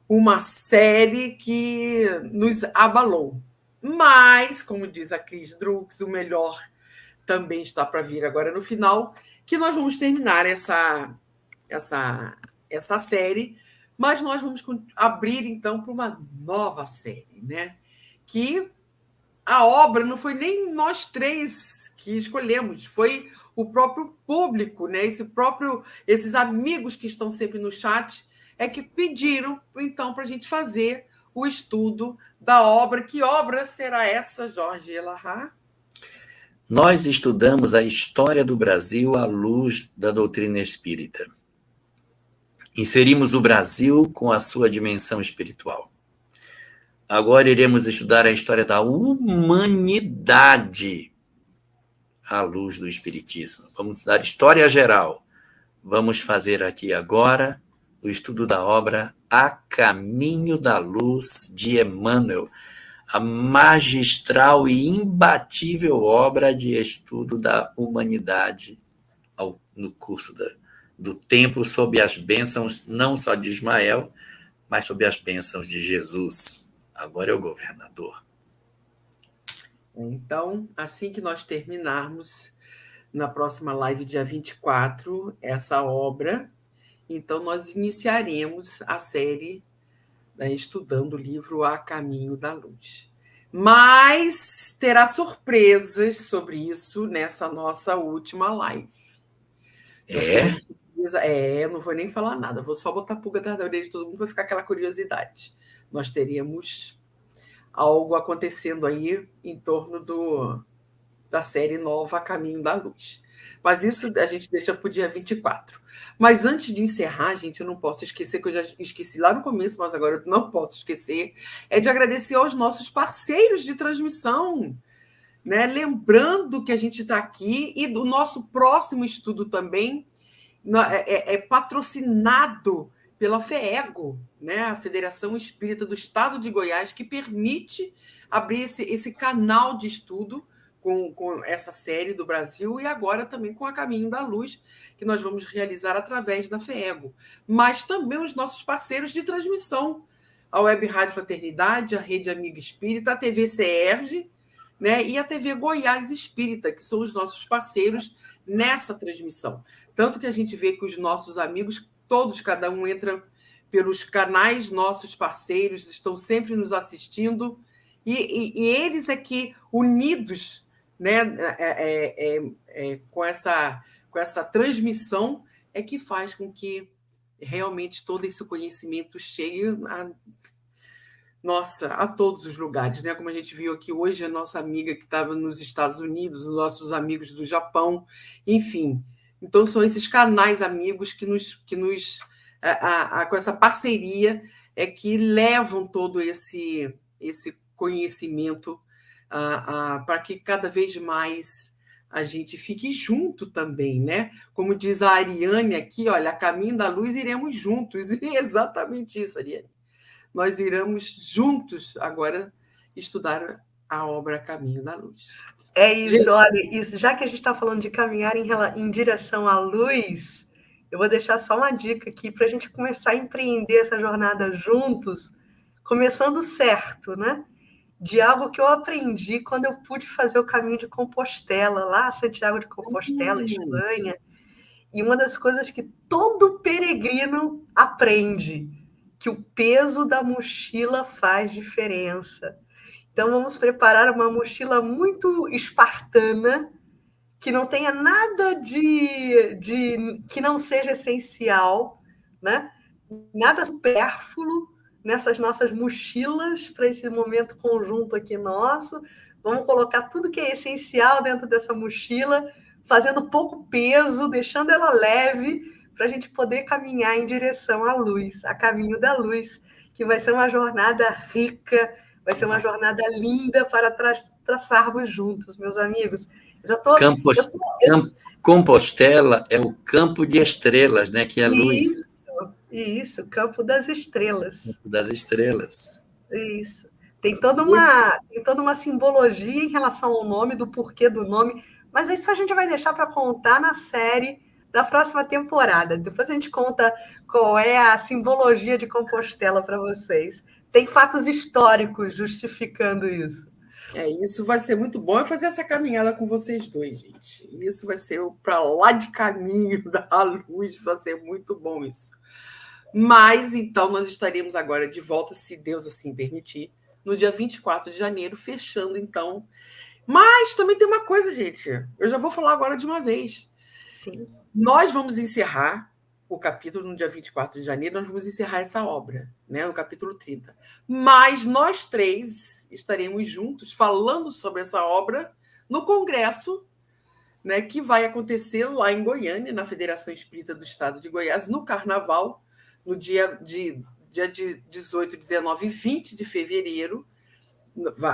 uma série que nos abalou. Mas, como diz a Cris Drux, o melhor também está para vir agora no final, que nós vamos terminar essa série, mas nós vamos abrir, então, para uma nova série, né? Que a obra não foi nem nós três que escolhemos, foi o próprio público, né? Esses amigos que estão sempre no chat é que pediram, então, para a gente fazer o estudo da obra. Que obra será essa, Jorge Elahá? Nós estudamos a história do Brasil à luz da doutrina espírita. Inserimos o Brasil com a sua dimensão espiritual. Agora iremos estudar a história da humanidade à luz do Espiritismo. Vamos estudar história geral. Vamos fazer aqui agora o estudo da obra A Caminho da Luz, de Emmanuel, a magistral e imbatível obra de estudo da humanidade no curso do tempo, sob as bênçãos não só de Ismael, mas sob as bênçãos de Jesus. Agora é o governador. Então, assim que nós terminarmos, na próxima live, dia 24, essa obra, então nós iniciaremos a série, né, estudando o livro A Caminho da Luz. Mas terá surpresas sobre isso nessa nossa última live. Não vou nem falar nada, vou só botar a pulga atrás da orelha de todo mundo para ficar aquela curiosidade. Nós teremos algo acontecendo aí em torno da série nova A Caminho da Luz. Mas isso a gente deixa para o dia 24. Mas antes de encerrar, gente, eu não posso esquecer, que eu já esqueci lá no começo, mas agora eu não posso esquecer, é de agradecer aos nossos parceiros de transmissão, né? Lembrando que a gente está aqui e do nosso próximo estudo também é patrocinado pela FEEGO, né? A Federação Espírita do Estado de Goiás, que permite abrir esse canal de estudo com essa série do Brasil e agora também com A Caminho da Luz, que nós vamos realizar através da FEEGO. Mas também os nossos parceiros de transmissão, a Web Rádio Fraternidade, a Rede Amiga Espírita, a TV CERJ, né, e a TV Goiás Espírita, que são os nossos parceiros nessa transmissão. Tanto que a gente vê que os nossos amigos, todos, cada um entra pelos canais, nossos parceiros estão sempre nos assistindo, e eles aqui, unidos, né, com essa transmissão, é que faz com que realmente todo esse conhecimento chegue a todos os lugares, né? Como a gente viu aqui hoje, a nossa amiga que estava nos Estados Unidos, os nossos amigos do Japão, enfim. Então, são esses canais amigos que com essa parceria, que levam todo esse conhecimento para que cada vez mais a gente fique junto também, né? Como diz a Ariane aqui, olha, A Caminho da Luz, iremos juntos. E é exatamente isso, Ariane. Nós iremos juntos agora estudar a obra Caminho da Luz. É isso, olha, isso, já que a gente está falando de caminhar em direção à luz, eu vou deixar só uma dica aqui para a gente começar a empreender essa jornada juntos, começando certo, né? De algo que eu aprendi quando eu pude fazer o caminho de Compostela, lá Santiago de Compostela, Espanha. E uma das coisas que todo peregrino aprende, que o peso da mochila faz diferença. Então, vamos preparar uma mochila muito espartana, que não tenha nada que não seja essencial, né? Nada supérfluo nessas nossas mochilas para esse momento conjunto aqui nosso. Vamos colocar tudo que é essencial dentro dessa mochila, fazendo pouco peso, deixando ela leve, para a gente poder caminhar em direção à luz, a caminho da luz, que vai ser uma jornada rica, vai ser uma jornada linda para traçarmos juntos, meus amigos. Compostela é o campo de estrelas, né? Que é a luz. Isso, Campo das Estrelas. Campo das Estrelas. Isso. Tem toda uma simbologia em relação ao nome, do porquê do nome, mas isso a gente vai deixar para contar na série da próxima temporada. Depois a gente conta qual é a simbologia de Compostela para vocês. Tem fatos históricos justificando isso. Isso vai ser muito bom, eu fazer essa caminhada com vocês dois, gente. Isso vai ser para lá de caminho da luz, vai ser muito bom isso. Mas, então, nós estaremos agora de volta, se Deus assim permitir, no dia 24 de janeiro, fechando, então. Mas também tem uma coisa, gente, eu já vou falar agora de uma vez. Sim. Nós vamos encerrar o capítulo no dia 24 de janeiro, nós vamos encerrar essa obra, né, no capítulo 30. Mas nós três estaremos juntos falando sobre essa obra no congresso, né, que vai acontecer lá em Goiânia, na Federação Espírita do Estado de Goiás, no Carnaval, no dia de 18, 19 e 20 de fevereiro.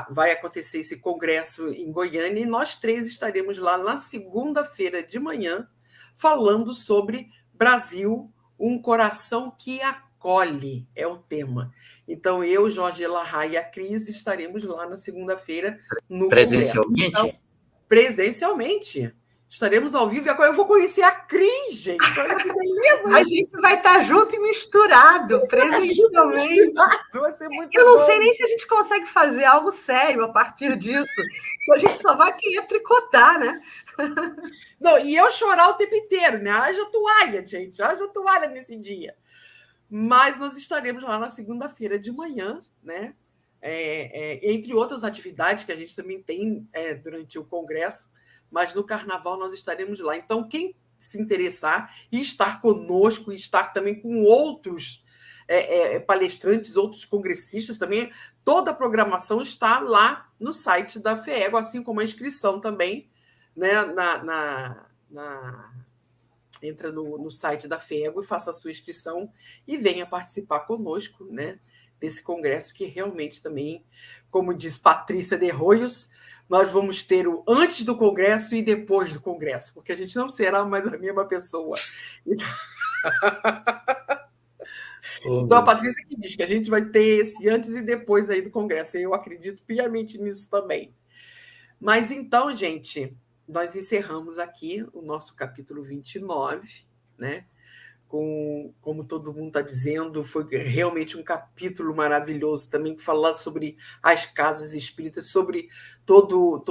Vai acontecer esse congresso em Goiânia e nós três estaremos lá na segunda-feira de manhã falando sobre Brasil, um coração que acolhe, é o tema. Então, eu, Jorge Elahá e a Cris estaremos lá na segunda-feira no presencialmente? Congresso. Então, presencialmente. Estaremos ao vivo e agora eu vou conhecer a Cris, gente. Olha que beleza! A gente vai estar junto e misturado, presencialmente. Vai ser muito Eu não bom. sei nem se a gente consegue fazer algo sério a partir disso. A gente só vai querer tricotar, né? Não, e eu chorar o tempo inteiro, né? Haja toalha, gente. Haja toalha nesse dia. Mas nós estaremos lá na segunda-feira de manhã, né? Entre outras atividades que a gente também tem durante o congresso, mas no carnaval nós estaremos lá. Então, quem se interessar e estar conosco, e estar também com outros palestrantes, outros congressistas também, toda a programação está lá no site da FEEGO, assim como a inscrição também, né? Entra no site da FEEGO e faça a sua inscrição e venha participar conosco, né, desse congresso que realmente também, como diz Patrícia de Arroios, nós vamos ter o antes do congresso e depois do congresso, porque a gente não será mais a mesma pessoa. Então, a Patrícia que diz que a gente vai ter esse antes e depois aí do congresso, e eu acredito piamente nisso também. Mas então, gente, nós encerramos aqui o nosso capítulo 29, né? Como todo mundo está dizendo, foi realmente um capítulo maravilhoso também, que fala sobre as casas espíritas, sobre todo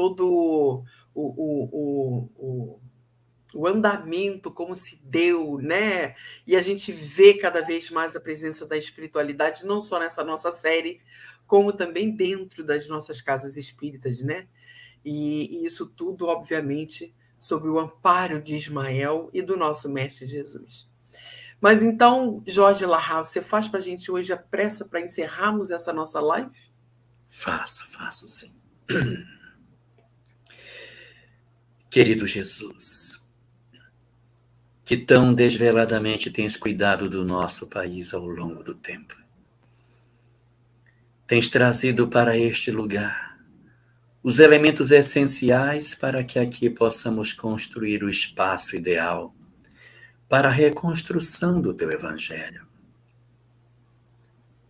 o andamento, como se deu, né? E a gente vê cada vez mais a presença da espiritualidade, não só nessa nossa série, como também dentro das nossas casas espíritas, né? E isso tudo, obviamente, sob o amparo de Ismael e do nosso Mestre Jesus. Mas então, Jorge Elahá, você faz para a gente hoje a pressa para encerrarmos essa nossa live? Faço sim. Querido Jesus, que tão desveladamente tens cuidado do nosso país ao longo do tempo. Tens trazido para este lugar os elementos essenciais para que aqui possamos construir o espaço ideal para a reconstrução do teu Evangelho.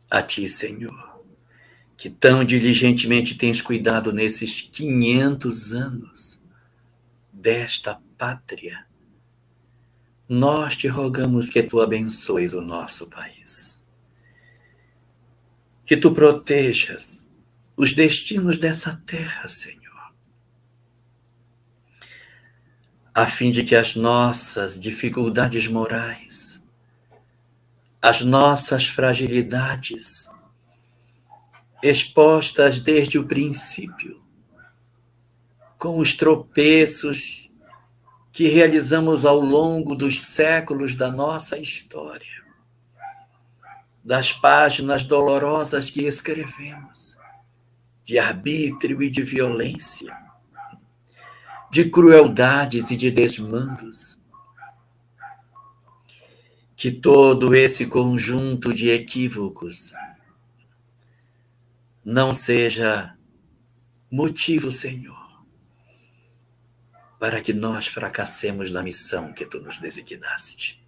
A ti, Senhor, que tão diligentemente tens cuidado nesses 500 anos desta pátria, nós te rogamos que tu abençoes o nosso país. Que tu protejas os destinos dessa terra, Senhor, a fim de que as nossas dificuldades morais, as nossas fragilidades, expostas desde o princípio, com os tropeços que realizamos ao longo dos séculos da nossa história, das páginas dolorosas que escrevemos, de arbítrio e de violência, de crueldades e de desmandos, que todo esse conjunto de equívocos não seja motivo, Senhor, para que nós fracassemos na missão que tu nos designaste.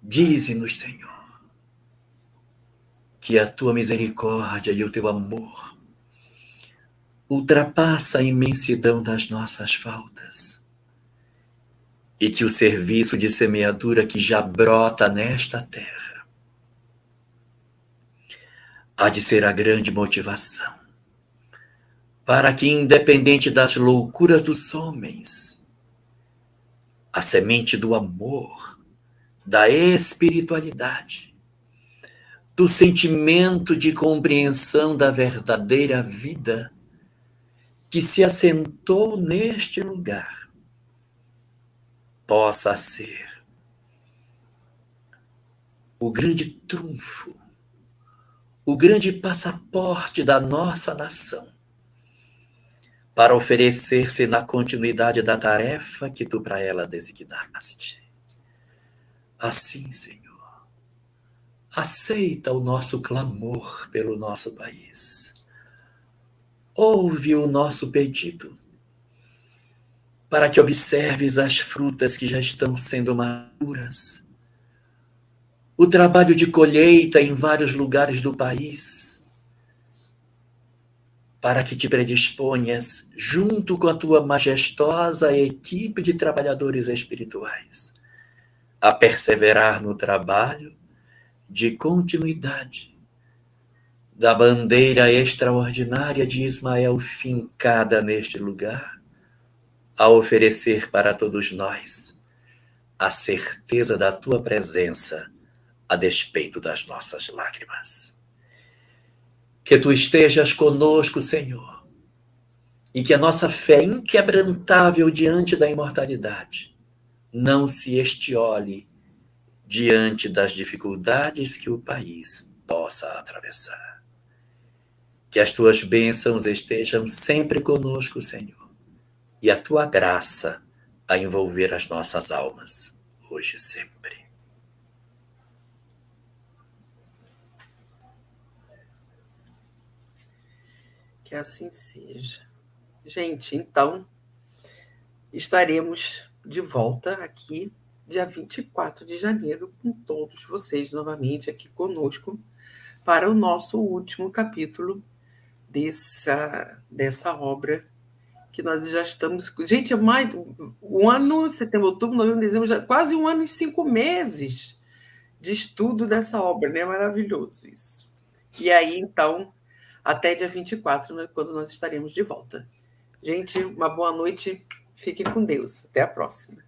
Dize-nos, Senhor, que a tua misericórdia e o teu amor ultrapassa a imensidão das nossas faltas, e que o serviço de semeadura que já brota nesta terra há de ser a grande motivação para que, independente das loucuras dos homens, a semente do amor, da espiritualidade, do sentimento de compreensão da verdadeira vida que se assentou neste lugar, possa ser o grande trunfo, o grande passaporte da nossa nação, para oferecer-se na continuidade da tarefa que tu para ela designaste. Assim, Senhor, aceita o nosso clamor pelo nosso país. Ouve o nosso pedido, para que observes as frutas que já estão sendo maduras, o trabalho de colheita em vários lugares do país, para que te predisponhas, junto com a tua majestosa equipe de trabalhadores espirituais, a perseverar no trabalho de continuidade da bandeira extraordinária de Ismael fincada neste lugar, a oferecer para todos nós a certeza da tua presença a despeito das nossas lágrimas. Que tu estejas conosco, Senhor, e que a nossa fé inquebrantável diante da imortalidade não se estiole diante das dificuldades que o país possa atravessar. Que as tuas bênçãos estejam sempre conosco, Senhor, e a tua graça a envolver as nossas almas, hoje e sempre. Que assim seja. Gente, então, estaremos de volta aqui, dia 24 de janeiro, com todos vocês novamente aqui conosco, para o nosso último capítulo dessa obra que nós já estamos... Gente, é mais um ano, setembro, outubro, novembro, dezembro, já, quase um ano e 5 meses de estudo dessa obra, né? Maravilhoso isso. E aí, então, até dia 24, né, quando nós estaremos de volta. Gente, uma boa noite, fiquem com Deus. Até a próxima.